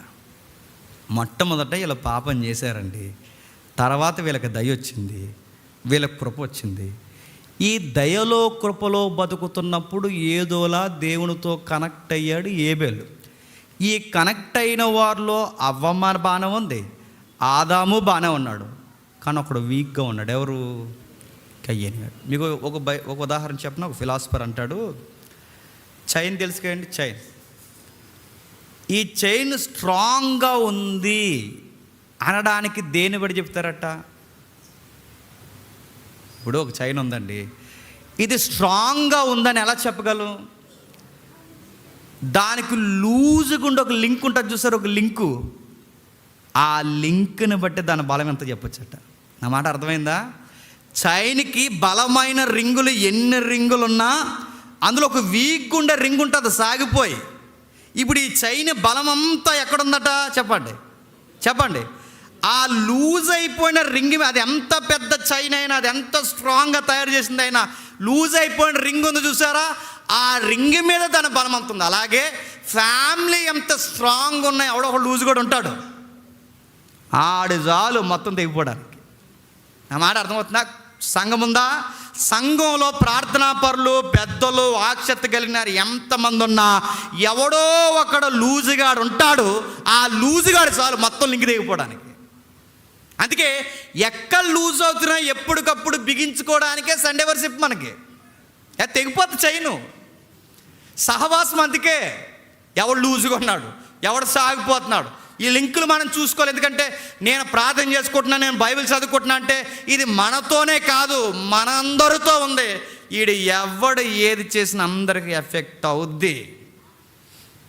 మొట్టమొదట వీళ్ళ పాపం చేశారండి, తర్వాత వీళ్ళకి దయ వచ్చింది, వీళ్ళకి కృప వచ్చింది. ఈ దయలో కృపలో బతుకుతున్నప్పుడు ఏదోలా దేవునితో కనెక్ట్ అయ్యాడు ఏబేలు. ఈ కనెక్ట్ అయిన వారిలో అవ్వమ్మ బాగానే ఉంది, ఆదాము బాగానే ఉన్నాడు, కానీ ఒకడు వీక్గా ఉన్నాడు. ఎవరు? కయ్యని గారు. మీకు ఒక ఉదాహరణ చెప్పిన, ఒక ఫిలాసఫర్ అంటాడు, చైన్ తెలుసు కదండి, చైన్. ఈ చైన్ స్ట్రాంగ్గా ఉంది అనడానికి దేని బట్టి చెప్తారట? ఇప్పుడు ఒక చైన్ ఉందండి, ఇది స్ట్రాంగ్గా ఉందని ఎలా చెప్పగలం? దానికి లూజుగా ఉండే ఒక లింక్ ఉంటుంది చూసారు, ఒక లింకు. ఆ లింక్ని బట్టి దాని బలం ఎంత చెప్పొచ్చట. నా మాట అర్థమైందా? చైన్కి బలమైన రింగులు ఎన్ని రింగులు ఉన్నా అందులో ఒక వీక్ ఉండే రింగ్ ఉంటుంది సాగిపోయి. ఇప్పుడు ఈ చైన్ బలం అంతా ఎక్కడుందట చెప్పండి, చెప్పండి. ఆ లూజ్ అయిపోయిన రింగ్, అది ఎంత పెద్ద చైన్ అయినా, అది ఎంత స్ట్రాంగ్గా తయారు చేసింది అయినా, లూజ్ అయిపోయిన రింగ్ ఉంది చూసారా, ఆ రింగ్ మీద దాని బలం అంత ఉంది. అలాగే ఫ్యామిలీ ఎంత స్ట్రాంగ్ ఉన్నాయి, ఎవడో ఒక లూజ్ కూడా ఉంటాడు, ఆడి జాలు మొత్తం తెగిపోవడానికి. నా మాట అర్థమవుతుందా? సంఘం ఉందా? సంఘంలో ప్రార్థనా పరులు, పెద్దలు, ఆక్షత కలిగినారు ఎంతమంది ఉన్నా ఎవడో ఒకడు లూజుగాడు ఉంటాడు, ఆ లూజుగాడు చాలు మొత్తం లింక్ తెగిపోవడానికి. అందుకే ఎక్కడ లూజ్ అవుతున్నా ఎప్పటికప్పుడు బిగించుకోవడానికే సండే వర్షిప్ మనకి. తెగిపోతుంది చైను. సహవాసం అందుకే, ఎవడు లూజుగా ఉన్నాడు, ఎవడు సాగిపోతున్నాడు, ఈ లింకులు మనం చూసుకోవాలి. ఎందుకంటే నేను ప్రార్థన చేసుకుంటున్నా, నేను బైబిల్ చదువుకుంటున్నా అంటే ఇది మనతోనే కాదు, మనందరితో ఉంది. ఈడు ఎవడు ఏది చేసిన అందరికీ ఎఫెక్ట్ అవుద్ది.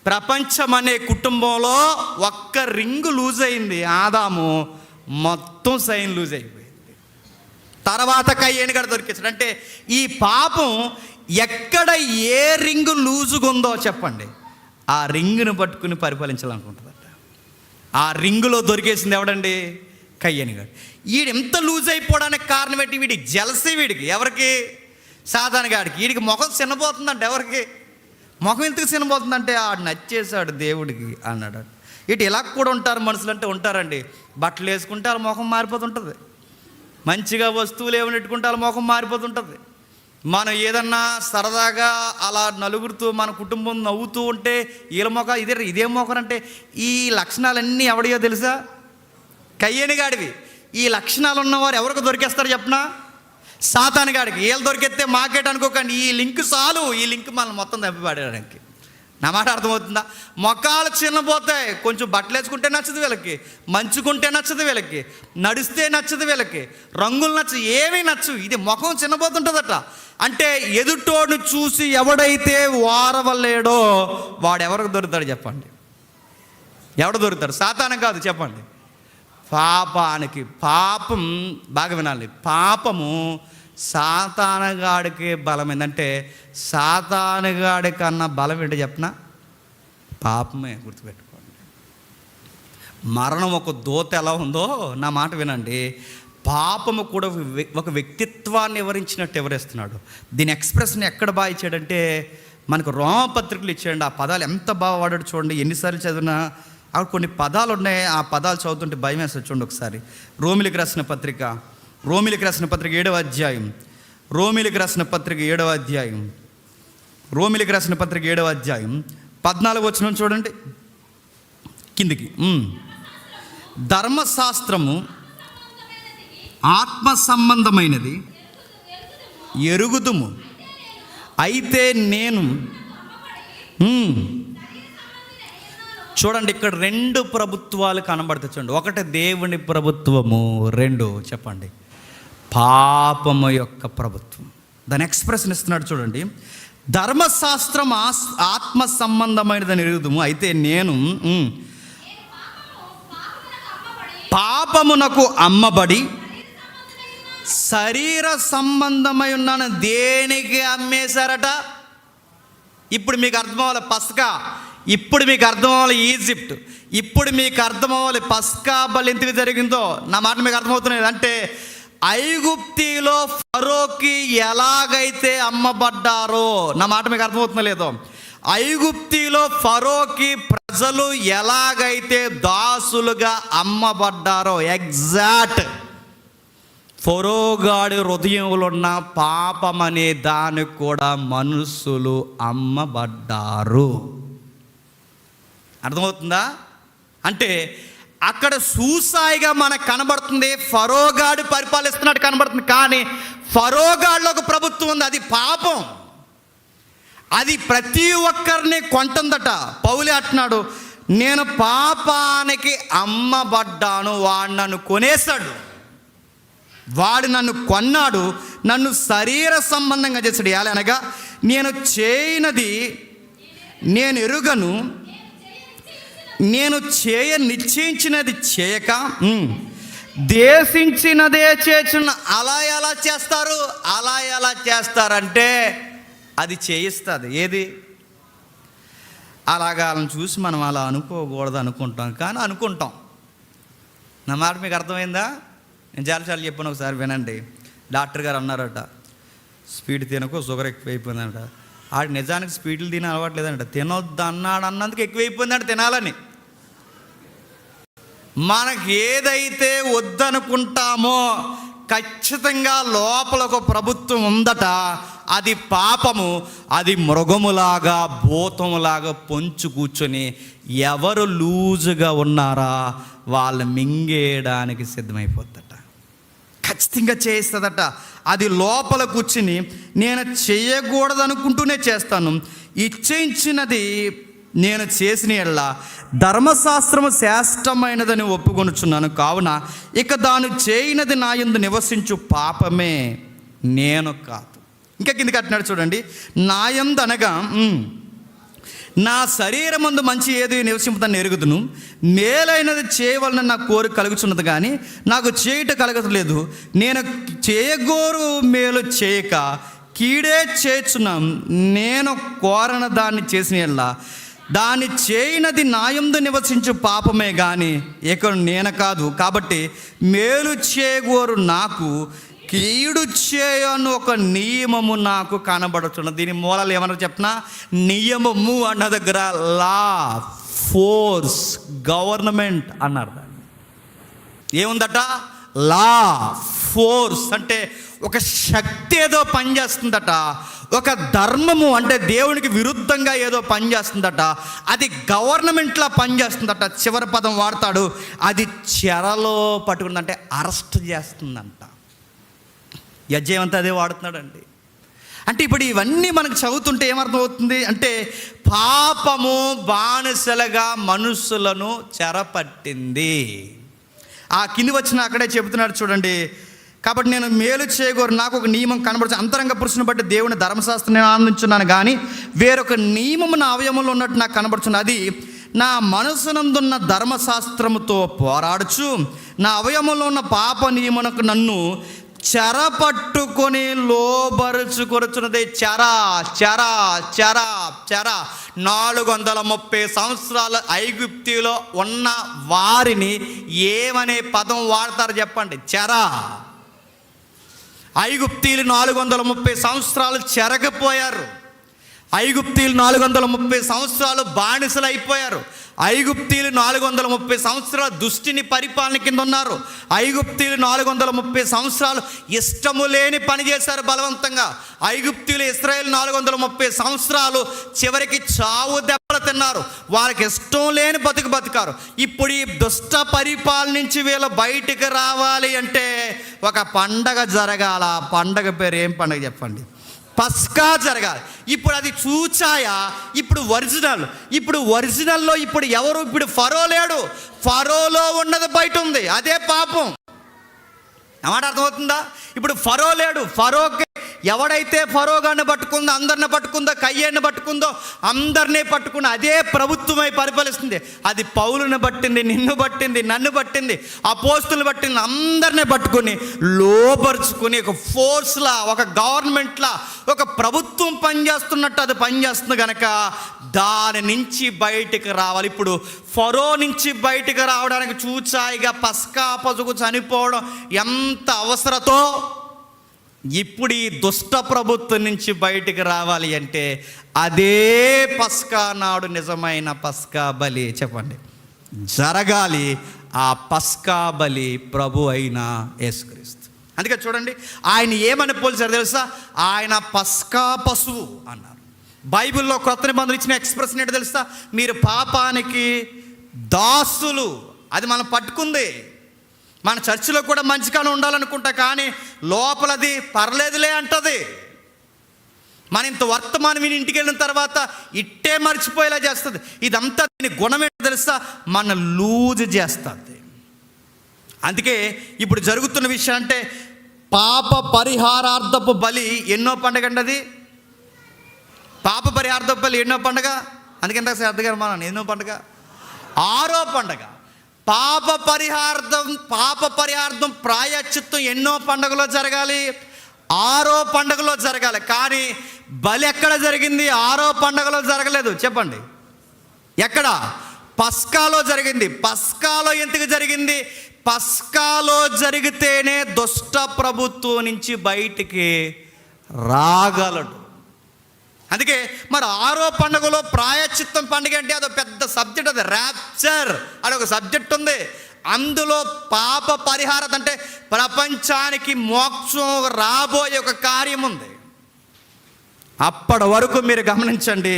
ప్రపంచం అనే కుటుంబంలో ఒక్క రింగు లూజ్ అయింది, ఆదాము, మొత్తం సైన్ లూజ్ అయిపోయింది. తర్వాత కయ్యేని కూడా దొరికించాడు. అంటే ఈ పాపం ఎక్కడ ఏ రింగు లూజుగా ఉందో చెప్పండి, ఆ రింగును పట్టుకుని పరిపాలించాలనుకుంటుందట. ఆ రింగులో దొరికేసింది ఎవడండి? కయ్యని గాడు. వీడు ఎంత లూజ్ అయిపోవడానికి కారణం ఏంటి? వీడికి జలసీ. వీడికి ఎవరికి? సాతాను గాడికి. వీడికి ముఖం చిన్నపోతుందంటే, ఎవరికి ముఖం ఎందుకు చిన్నపోతుందంటే ఆడు నచ్చేసాడు దేవుడికి అన్నాడు. ఇటు ఇలా కూడా ఉంటారు మనుషులు, అంటే ఉంటారండి. బట్టలు వేసుకుంటే వాళ్ళ ముఖం మారిపోతుంటుంది, మంచిగా వస్తువులు ఏమైనా పెట్టుకుంటే వాళ్ళ ముఖం మారిపోతుంటుంది. మనం ఏదన్నా సరదాగా అలా నలుగురితో మన కుటుంబం నవ్వుతూ ఉంటే వీళ్ళ మొఖం ఇదే మొఖం. అంటే ఈ లక్షణాలన్నీ ఎవడియో తెలుసా? కయ్యని గాడివి. ఈ లక్షణాలు ఉన్నవారు ఎవరికి దొరికేస్తారు చెప్పనా? సాతాను గాడికి. వీళ్ళు దొరికెత్తే మాకేట్ అనుకోకండి, ఈ లింక్ చాలు, ఈ లింక్ మనం మొత్తం తప్పిపడడానికి. నా మాట అర్థమవుతుందా? మొఖాలు చిన్నపోతాయి, కొంచెం బట్టలు వేసుకుంటే నచ్చదు వీళ్ళకి, మంచుకుంటే నచ్చదు వీళ్ళకి, నడిస్తే నచ్చదు వీళ్ళకి, రంగులు నచ్చదు, ఏమీ నచ్చు. ఇది ముఖం చిన్నపోతుంటుందట. అంటే ఎదుటోడిని చూసి ఎవడైతే వారవలేడో వాడెవరికి దొరుకుతాడు చెప్పండి? ఎవడు దొరుకుతాడు? సాతాను కాదు, చెప్పండి. పాపానికి. పాపం బాగా వినాలి, పాపము సాతానుగాడికి బలం ఏంటంటే, సాతానుగాడి కన్నా బలం ఏంటో చెప్పనా? పాపమే. గుర్తుపెట్టుకోండి. మరణం ఒక దూత ఎలా ఉందో, నా మాట వినండి, పాపము కూడా ఒక వ్యక్తిత్వాన్ని వివరించినట్టు వివరిస్తున్నాడు. దీని ఎక్స్ప్రెస్ని ఎక్కడ బాగా ఇచ్చాడంటే, మనకు రోమపత్రికలు ఇచ్చాడండి. ఆ పదాలు ఎంత బాగా వాడాడు చూడండి. ఎన్నిసార్లు చదివినా అక్కడ కొన్ని పదాలు ఉన్నాయి, ఆ పదాలు చదువుతుంటే భయం వేస్తుంది. చూడండి ఒకసారి. రోమిలికి రాసిన పత్రిక 7వ అధ్యాయం, రోమిలికి రాసిన పత్రిక 7వ అధ్యాయం, రోమిలికి రాసిన పత్రిక 7వ అధ్యాయం 14వ వచనం చూడండి కిందికి. ధర్మశాస్త్రము ఆత్మ సంబంధమైనది ఎరుగుదుము, అయితే నేను చూడండి ఇక్కడ 2 ప్రభుత్వాలు కనబడతాయి చూడండి. ఒకటి దేవుని ప్రభుత్వము, 2 చెప్పండి పాపము యొక్క ప్రభుత్వం. దాని ఎక్స్ప్రెషన్ ఇస్తున్నాడు చూడండి. ధర్మశాస్త్రం ఆత్మ సంబంధమైనదని ఎరుగుదుము, అయితే నేను పాపమునకు అమ్మబడి శరీర సంబంధమై ఉన్నాను. దేనికి అమ్మేశారట? ఇప్పుడు మీకు అర్థం అవ్వాలి. పసక ఇప్పుడు మీకు అర్థం అవ్వాలి ఈజిప్ట్, ఇప్పుడు మీకు అర్థం అవ్వాలి పస్కా బలి ఎందుకు జరిగిందో. నా మాట మీకు అర్థమవుతున్నది. అంటే ఐగుప్తిలో ఫరోకి ఎలాగైతే అమ్మబడ్డారో, నా మాట మీకు అర్థమవుతుందో లేదో, ఐగుప్తిలో ఫరోకి ప్రజలు ఎలాగైతే దాసులుగా అమ్మబడ్డారో, ఎగ్జాక్ట్ ఫరోగాడి హృదయంలో ఉన్న పాపం అనే దానికి కూడా మనుషులు అమ్మబడ్డారు. అర్థమవుతుందా? అంటే అక్కడ సూసాయిగా మనకు కనబడుతుంది, ఫరోగాడు పరిపాలిస్తున్నట్టు కనబడుతుంది. కానీ ఫరోగాడిలో ఒక ప్రభుత్వం ఉంది, అది పాపం. అది ప్రతి ఒక్కరిని కొంటుందట. పౌలే అంటున్నాడు, నేను పాపానికి అమ్మబడ్డాను, వాడు నన్ను కొనేశాడు, వాడు నన్ను కొన్నాడు, నన్ను శరీర సంబంధంగా చేశాడు. అనగా నేను చేయనది నేను ఎరుగను, నేను నిశ్చయించినది చేయక దేశించినదే చేస్తున్న. అలా ఎలా చేస్తారు? అలా ఎలా చేస్తారంటే అది చేయిస్తుంది. ఏది? అలాగా వాళ్ళని చూసి మనం అలా అనుకోకూడదు అనుకుంటాం, కానీ అనుకుంటాం. నా మాట మీకు అర్థమైందా? నేను చాలాసార్లు చెప్పాను, ఒకసారి వినండి. డాక్టర్ గారు అన్నారట, స్పీడ్ తినకు, షుగర్ ఎక్కువైపోయిందంట. ఆడు నిజానికి స్పీడ్లు తిన అలవాట్లేదంట, తినొద్దు అన్నాడు, అన్నందుకు ఎక్కువైపోయిందంట తినాలని. మనకి ఏదైతే వద్దనుకుంటామో ఖచ్చితంగా లోపల ఒక ప్రభుత్వం ఉందట, అది పాపము. అది మృగములాగా భూతములాగా పొంచు కూర్చొని ఎవరు లూజుగా ఉన్నారా వాళ్ళు మింగేయడానికి సిద్ధమైపోద్దట, ఖచ్చితంగా చేయిస్తుందట. అది లోపల కూర్చుని నేను చేయకూడదు అనుకుంటూనే చేస్తాను, ఇచ్చించినది నేను చేసిన ఎడల ధర్మశాస్త్రము శ్రేష్టమైనదని ఒప్పుకొనుచున్నాను, కావున ఇక దాన్ని చేయనది నా యందు నివసించు పాపమే, నేను కాదు. ఇంకా కిందకి అంటున్నాడు చూడండి, నా యందు అనగా నా శరీరమందు మంచి ఏది నివసింపుతాను ఎరుగుదును, మేలైనది చేయవలన నా కోరిక కలుగుచున్నది కానీ నాకు చేయుట కలగట్లేదు. నేను చేయగోరు మేలు చేయక కీడే చేయుచున్నాం, నేను కోరన దాన్ని చేసిన ఎడల దాన్ని చేయనది నా యందు నివసించు పాపమే కానీ ఇక నేను కాదు. కాబట్టి మేలు చేయగోరు నాకు కీడు చేయను ఒక నియమము నాకు కనబడుతున్నది. దీని మూలాలు ఏమన్నా చెప్పినా, నియమము అన్న దగ్గర లా, ఫోర్స్, గవర్నమెంట్ అన్నారు. దాన్ని ఏముందట? లా, ఫోర్స్ అంటే ఒక శక్తి ఏదో పనిచేస్తుందట, ఒక ధర్మము అంటే దేవునికి విరుద్ధంగా ఏదో పనిచేస్తుందట, అది గవర్నమెంట్లా పనిచేస్తుందట. చివరి పదం వాడతాడు, అది చెరలో పట్టుకుందంటే అరెస్ట్ చేస్తుందంట. యజ్జేమంతా అదే వాడుతున్నాడండి. అంటే ఇప్పుడు ఇవన్నీ మనకు చదువుతుంటే ఏమర్థం అవుతుంది అంటే, పాపము బానిసలుగా మనుషులను చెరపట్టింది. ఆ కింది వచ్చిన అక్కడే చెబుతున్నాడు చూడండి, కాబట్టి నేను మేలు చేయగోరు నాకు ఒక నియమం కనబడుతుంది, అంతరంగ పురుషుని బట్టి దేవుని ధర్మశాస్త్రం నేను ఆనందించున్నాను కానీ వేరొక నియమము నా అవయవంలో ఉన్నట్టు నాకు కనబడుతుంది. అది నా మనసునందున్న ధర్మశాస్త్రముతో పోరాడుచు నా అవయవంలో ఉన్న పాప నియమునకు నన్ను చెరపట్టుకొని లోబరుచుకొనుచున్నది. చెర చెర చెర చెర 430 సంవత్సరాలు ఐగుప్తిలో ఉన్న వారిని ఏమనే పదం వాడతారు చెప్పండి? చెర. ఐగుప్తీలు 430 సంవత్సరాలు చెరగపోయారు. ఐగుప్తీలు 430 సంవత్సరాలు బానిసలు అయిపోయారు. ఐగుప్తీలు 430 సంవత్సరాలు దుష్టిని పరిపాలన కింద ఉన్నారు. ఐగుప్తీలు 430 సంవత్సరాలు ఇష్టము లేని పని చేశారు బలవంతంగా. ఐగుప్తీలు ఇశ్రాయేలు 430 సంవత్సరాలు చివరికి చావు దెబ్బలు తిన్నారు. వారికి ఇష్టం లేని బతుకారు. ఇప్పుడు ఈ దుష్ట పరిపాలన నుంచి వీళ్ళు బయటికి రావాలి అంటే ఒక పండగ జరగాల. పండగ పేరు ఏం పండగ చెప్పండి? పస్కా జరగాలి. ఇప్పుడు అది చూచాయా? ఇప్పుడు ఒరిజినల్లో ఇప్పుడు ఎవరు? ఇప్పుడు ఫరో లేడు, ఫరోలో ఉన్నది బయట ఉంది, అదే పాపం. అన్నమాట అర్థమవుతుందా? ఇప్పుడు ఫరో లేడు, ఫరోకి ఎవడైతే ఫరోగాన్ని పట్టుకుందో, అందరిని పట్టుకుందో, కయ్యేని పట్టుకుందో, అందరినీ పట్టుకుని అదే ప్రభుత్వమై పరిపాలిస్తుంది. అది పౌలుని పట్టింది, నిన్ను పట్టింది, నన్ను పట్టింది, అపోస్తులను పట్టింది, అందరినీ పట్టుకుని లోపరుచుకుని ఒక ఫోర్స్లా, ఒక గవర్నమెంట్లా, ఒక ప్రభుత్వం పనిచేస్తున్నట్టు అది పనిచేస్తుంది కనుక దాని నుంచి బయటికి రావాలి. ఇప్పుడు ఫరో నుంచి బయటికి రావడానికి చూచాయిగా పస్కా పశువు చనిపోవడం ఎంత అవసరతో, ఇప్పుడు ఈ దుష్ట ప్రభుత్వం నుంచి బయటికి రావాలి అంటే అదే పస్కా నాడు నిజమైన పస్కా బలి చెప్పండి జరగాలి. ఆ పస్కా బలి ప్రభు అయిన యేసుక్రీస్తు. అందుకే చూడండి, ఆయన ఏమని పోల్చారు తెలుసా? ఆయన పస్కా పశువు అన్నారు. బైబిల్లో కొత్త నిబంధనలు ఇచ్చిన ఎక్స్ప్రెషన్ ఏంటో తెలుసా? మీరు పాపానికి దాసులు. అది మనం పట్టుకుంది. మన చర్చిలో కూడా మంచిగానే ఉండాలనుకుంటా, కానీ లోపలది పర్లేదులే అంటది. మన ఇంత వర్తమానం విని ఇంటికి వెళ్ళిన తర్వాత ఇట్టే మర్చిపోయేలా చేస్తుంది. ఇదంతా దీని గుణం ఏంటో తెలుసా? మన లూజ్ చేస్తుంది. అందుకే ఇప్పుడు జరుగుతున్న విషయం అంటే పాప పరిహారార్థపు బలి ఎన్నో పండగ అండి అది. పాప పరిహారార్థపు బలి ఎన్నో పండగ? అందుకే ఎంత శ్రద్ధగా మనం ఎన్నో పండగ? 6వ పండగ. పాప పరిహార్థం ప్రాయశ్చిత్తం ఎన్నో పండగలో జరగాలి? 6వ పండగలో జరగాలి. కానీ బలి ఎక్కడ జరిగింది? 6వ పండగలో జరగలేదు. చెప్పండి ఎక్కడ? పస్కాలో జరిగింది. పస్కాలో ఎందుకు జరిగింది? పస్కాలో జరిగితేనే దుష్ట ప్రభుత్వం నుంచి బయటికి రాగలడు. అందుకే మరి 6వ పండుగలో ప్రాయశ్చిత్తం పండుగ అంటే అదో పెద్ద సబ్జెక్ట్. అది ర్యాప్చర్ అని ఒక సబ్జెక్ట్ ఉంది. అందులో పాప పరిహారం అంటే ప్రపంచానికి మోక్షం రాబోయే ఒక కార్యం ఉంది. అప్పటి వరకు మీరు గమనించండి,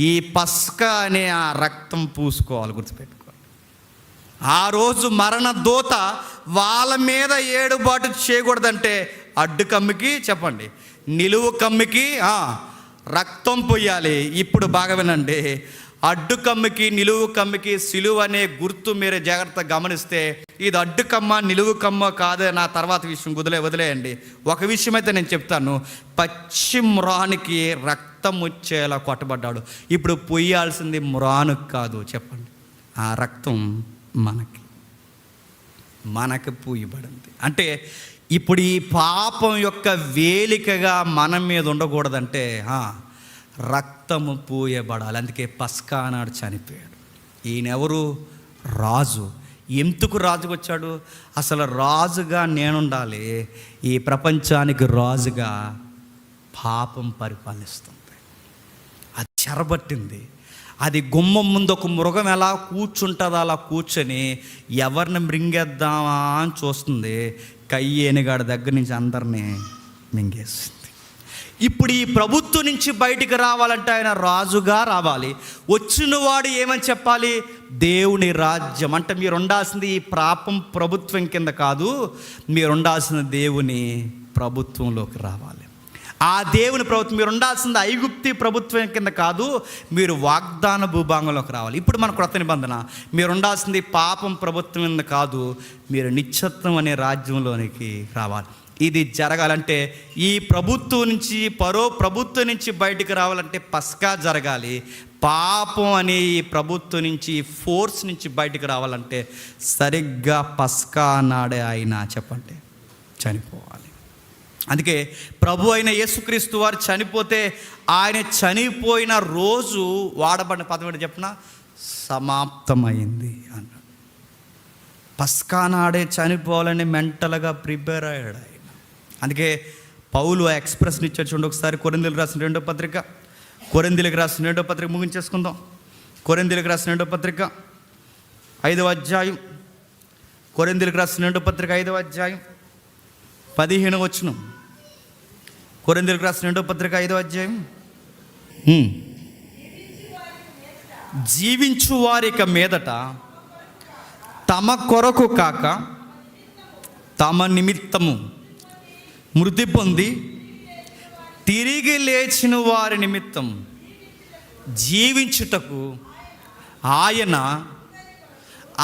ఈ పస్కా అనే ఆ రక్తం పూసుకోవాలి. గుర్తుపెట్టుకోవాలి. ఆ రోజు మరణ దూత వాళ్ళ మీద ఏడుబాటు చేయకూడదంటే అడ్డు కమ్మికి చెప్పండి, నిలువు కమ్మికి రక్తం పొయ్యాలి. ఇప్పుడు బాగా వినండి, అడ్డు కమ్మికి నిలువు కమ్మికి సిలువ అనే గుర్తు మీరు జాగ్రత్తగా గమనిస్తే ఇది అడ్డు కమ్మ నిలువు కమ్మ కాదే. నా తర్వాత విషయం వదిలేయండి. ఒక విషయం అయితే నేను చెప్తాను. పచ్చి మ్రానికి రక్తం వచ్చేలా కొట్టబడ్డాడు. ఇప్పుడు పొయ్యాల్సింది మ్రానుకు కాదు. చెప్పండి, ఆ రక్తం మనకి పూయబడింది. అంటే ఇప్పుడు ఈ పాపం యొక్క వేలికగా మన మీద ఉండకూడదంటే రక్తము పూయబడాలి. అందుకే పస్కా నాడు చనిపోయాడు. ఈయనెవరు? రాజు. ఎందుకు రాజుకు వచ్చాడు? అసలు రాజుగా నేనుండాలి. ఈ ప్రపంచానికి రాజుగా పాపం పరిపాలిస్తుంది. అది చెరబట్టింది. అది గుమ్మం ముందు ఒక మృగం ఎలా కూర్చుంటుందో అలా కూర్చొని ఎవరిని మృంగేద్దామా అని చూస్తుంది. కయ్యేనిగాడి దగ్గర నుంచి అందరినీ మింగేస్తుంది. ఇప్పుడు ఈ ప్రభుత్వం నుంచి బయటికి రావాలంటే ఆయన రాజుగా రావాలి. వచ్చిన వాడు ఏమని చెప్పాలి? దేవుని రాజ్యం. అంటే మీరు ఉండాల్సింది ఈ పాపం ప్రభుత్వం కింద కాదు, మీరు ఉండాల్సిన దేవుని ప్రభుత్వంలోకి రావాలి. ఆ దేవుని ప్రభుత్వం మీరు ఉండాల్సింది ఐగుప్తి ప్రభుత్వం కింద కాదు, మీరు వాగ్దాన భూభాగంలోకి రావాలి. ఇప్పుడు మన క్రొత్త నిబంధన, మీరు ఉండాల్సింది పాపం ప్రభుత్వం కింద కాదు, మీరు నిత్యత్వం అనే రాజ్యంలోనికి రావాలి. ఇది జరగాలంటే ఈ ప్రభుత్వం నుంచి ప్రభుత్వం నుంచి బయటికి రావాలంటే పస్కా జరగాలి. పాపం అనే ఈ ప్రభుత్వం నుంచి ఫోర్స్ నుంచి బయటికి రావాలంటే సరిగ్గా పస్కా నాడే ఆయన చెప్పండి చనిపోవాలి. అందుకే ప్రభు అయిన యేసుక్రీస్తు వారు చనిపోతే ఆయన చనిపోయిన రోజు వాడబడిన పదం ఏంటో చెప్పిన సమాప్తమైంది అన్నాడు. పస్కా నాడే చనిపోవాలని మెంటల్గా ప్రిపేర్ అయ్యాడు ఆయన. అందుకే పౌలు ఆ ఎక్స్ప్రెస్ని ఇచ్చాడు. చూడండి ఒకసారి కొరింథీయులకు రాసిన 2వ పత్రిక, కొరింథీయులకు రాసిన 2వ పత్రిక ముగించేసుకుందాం. కొరింథీయులకు రాసిన 2వ పత్రిక 5వ అధ్యాయం, కొరింథీయులకు రాసిన 2వ పత్రిక 5వ అధ్యాయం 15వ వచనం. కొరింథీయులకు రాసిన 2వ పత్రిక 5వ అధ్యాయం. జీవించు వారిక మీదట తమ కొరకు కాక తమ నిమిత్తము మృతి పొంది తిరిగి లేచిన వారి నిమిత్తం జీవించుటకు ఆయన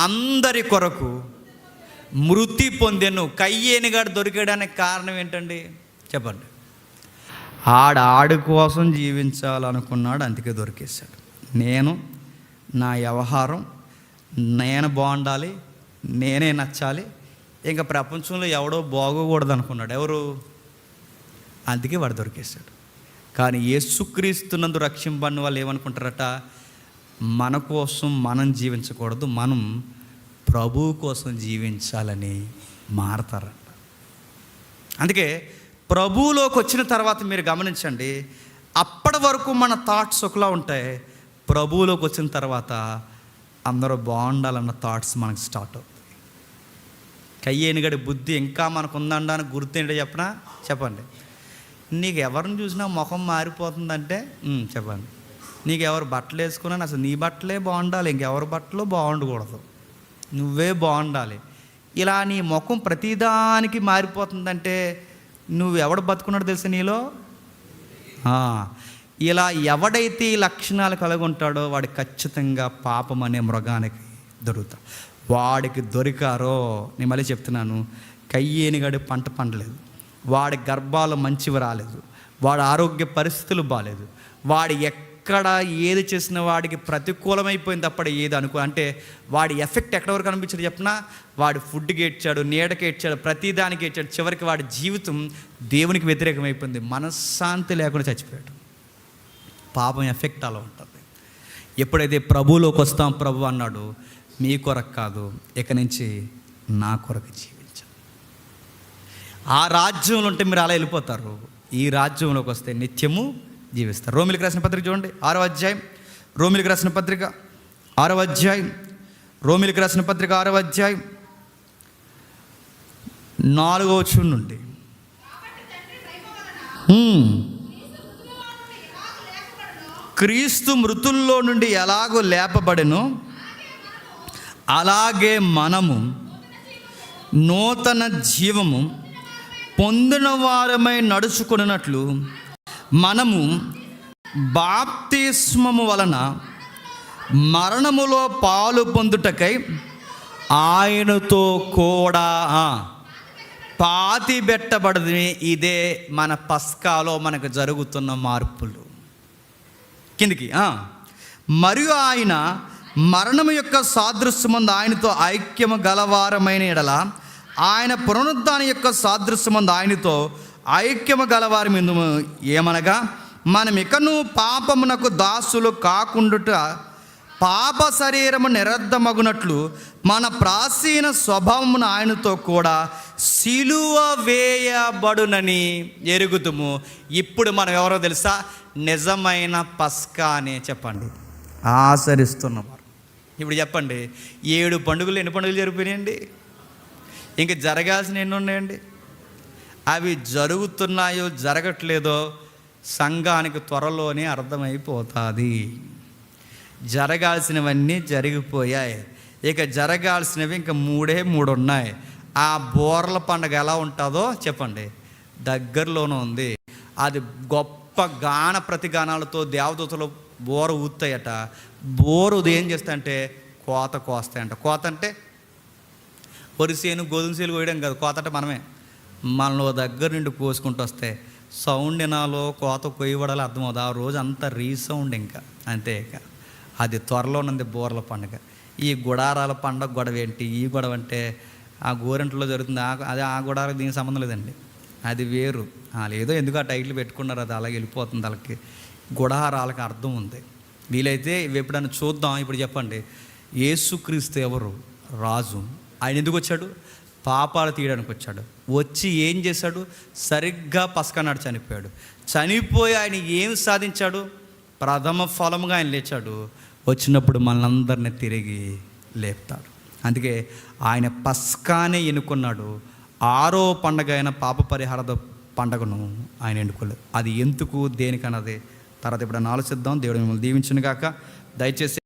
అందరి కొరకు మృతి పొందెను. కయ్యేనిగాడు దొరికడానికి కారణం ఏంటండి చెప్పండి? ఆడి కోసం జీవించాలనుకున్నాడు, అందుకే దొరికేశాడు. నా వ్యవహారం నేను బాగుండాలి, నేనే నచ్చాలి, ఇంకా ప్రపంచంలో ఎవడో బాగోకూడదు అనుకున్నాడు. ఎవరు? అందుకే వాడు దొరికేశాడు. కానీ యేసుక్రీస్తునందు రక్షింపబడిన వాళ్ళు ఏమనుకుంటారట, మన కోసం మనం జీవించకూడదు, మనం ప్రభువు కోసం జీవించాలని మారతారంట. అందుకే ప్రభువులోకి వచ్చిన తర్వాత మీరు గమనించండి, అప్పటి వరకు మన థాట్స్ ఒకలా ఉంటాయి. ప్రభువులోకి వచ్చిన తర్వాత అందరూ బాగుండాలన్న థాట్స్ మనకు స్టార్ట్ అవుతాయి. కయ్యేనిగడి బుద్ధి ఇంకా మనకు ఉందండానికి గుర్తు ఏంటో చెప్పండి. నీకు ఎవరిని చూసినా ముఖం మారిపోతుందంటే చెప్పండి. నీకు ఎవరు బట్టలు వేసుకున్నా అసలు నీ బట్టలే బాగుండాలి, ఇంకెవరి బట్టలు బాగుండకూడదు, నువ్వే బాగుండాలి. ఇలా నీ ముఖం ప్రతిదానికి మారిపోతుందంటే నువ్వు ఎవడు బతుకున్నాడు తెలుసా నీలో? ఇలా ఎవడైతే ఈ లక్షణాలు కలిగి ఉంటాడో వాడు ఖచ్చితంగా పాపం అనే మృగానికి దొరుకుతాడు. వాడికి దొరికారో, నేను మళ్ళీ చెప్తున్నాను, కయ్యేనిగాడి పంట పండలేదు, వాడి గర్భాలు మంచివి రాలేదు, వాడి ఆరోగ్య పరిస్థితులు బాగాలేదు, వాడు ఎక్కడ ఏది చేసిన వాడికి ప్రతికూలమైపోయింది తప్ప ఏది అంటే వాడి ఎఫెక్ట్ ఎక్కడి వరకు అనిపించదు చెప్పినా, వాడి ఫుడ్కి ఏడ్చాడు, నీడకి ఏడ్చాడు, ప్రతిదానికి ఏడ్చాడు, చివరికి వాడి జీవితం దేవునికి వ్యతిరేకమైపోయింది, మనశ్శాంతి లేకుండా చచ్చిపోయాడు. పాపం ఎఫెక్ట్ అలా ఉంటుంది. ఎప్పుడైతే ప్రభువులోకి వస్తాం, ప్రభు అన్నాడు, మీ కొరకు కాదు, ఇక నుంచి నా కొరకు జీవించాలి. ఆ రాజ్యంలో ఉంటే మీరు అలా వెళ్ళిపోతారు, ఈ రాజ్యంలోకి వస్తే నిత్యము జీవిస్తారు. రోమిలికి రాసిన పత్రిక చూడండి, 6వ అధ్యాయం. రోమిలికి రాసిన పత్రిక 6వ అధ్యాయం. రోమిలికి రాసిన పత్రిక 6వ అధ్యాయం 4వ వచనం నుండి. క్రీస్తు మృతుల్లో నుండి ఎలాగో లేపబడెను, అలాగే మనము నూతన జీవము పొందిన వారమై నడుచుకున్నట్లు మనము బాప్తిస్మము వలన మరణములో పాలు పొందుటకై ఆయనతో కూడా పాతిబెట్టబడది. ఇదే మన పస్కాలో మనకు జరుగుతున్న మార్పులు. కిందికి మరియు ఆయన మరణము యొక్క సాదృశ్యమందు ఆయనతో ఐక్యము గలవారమైన ఎడల ఆయన పునరుద్ధానం యొక్క సాదృశ్యమందు ఆయనతో ఐక్యము గలవారి ఏమనగా మనం ఇకను పాపమునకు దాసులు కాకుండుట పాప శరీరము నిరర్ధమగునట్లు మన ప్రాచీన స్వభావమును ఆయనతో కూడా సిలువ వేయబడునని ఎరుగుదుము. ఇప్పుడు మనం ఎవరో తెలుసా? నిజమైన పస్కా అని చెప్పండి ఆచరిస్తున్నవారు. ఇప్పుడు చెప్పండి, 7 పండుగలు ఎన్ని పండుగలు జరిగిపోయినాయండి? ఇంక జరగాల్సిన ఎన్ని ఉన్నాయండి? అవి జరుగుతున్నాయో జరగట్లేదో సంఘానికి త్వరలోనే అర్థమైపోతుంది. జరగాల్సినవన్నీ జరిగిపోయాయి, ఇక జరగాల్సినవి ఇంకా 3 ఉన్నాయి. ఆ బోర్ల పండుగ ఎలా ఉంటుందో చెప్పండి, దగ్గరలోనే ఉంది. అది గొప్ప గాన ప్రతిగానాలతో దేవదూతలు బోర ఊతాయట. బోరు ఏం చేస్తాయంటే కోత కోస్తాయంట. కోత అంటే వరిసేను గోధుమ సేలు కోయడం కాదు, కోత అంటే మనలో దగ్గర నుండి కోసుకుంటూ వస్తే సౌండ్ వినాలో కోత కొయ్యబడాలో అర్థమవుతుంది. ఆ రోజు అంతా రీసౌండ్, ఇంకా అంతే. ఇక అది త్వరలోనుంది బోర్ల పండుగ. ఈ గుడారాల పండుగ గొడవ ఏంటి? ఈ గొడవ అంటే ఆ గోరింట్లో జరుగుతుంది, అదే ఆ గుడారాలకు దీనికి సంబంధం లేదండి, అది వేరు. లేదో ఎందుకు ఆ టైటిల్ పెట్టుకున్నారు, అది అలాగే వెళ్ళిపోతుంది. వాళ్ళకి గుడారాలకు అర్థం ఉంది. వీలైతే ఇవి ఎప్పుడైనా చూద్దాం. ఇప్పుడు చెప్పండి, యేసుక్రీస్తు ఎవరు? రాజు. ఆయన ఎందుకు వచ్చాడు? పాపాలు తీయడానికి వచ్చాడు. వచ్చి ఏం చేశాడు? సరిగ్గా పస్కా నాడు చనిపోయాడు. చనిపోయి ఆయన ఏం సాధించాడు? ప్రథమ ఫలముగా ఆయన లేచాడు. వచ్చినప్పుడు మనందరినీ తిరిగి లేపుతాడు. అందుకే ఆయన పస్కానే ఎన్నుకున్నాడు. 6వ పండగ అయిన పాప పరిహార పండగను ఆయన ఎన్నుకోలేదు. అది ఎందుకు, దేనికన్నది తర్వాత ఇప్పుడు ఆలోచిద్దాం. దేవుడు మిమ్మల్ని దీవించును గాక. దయచేసి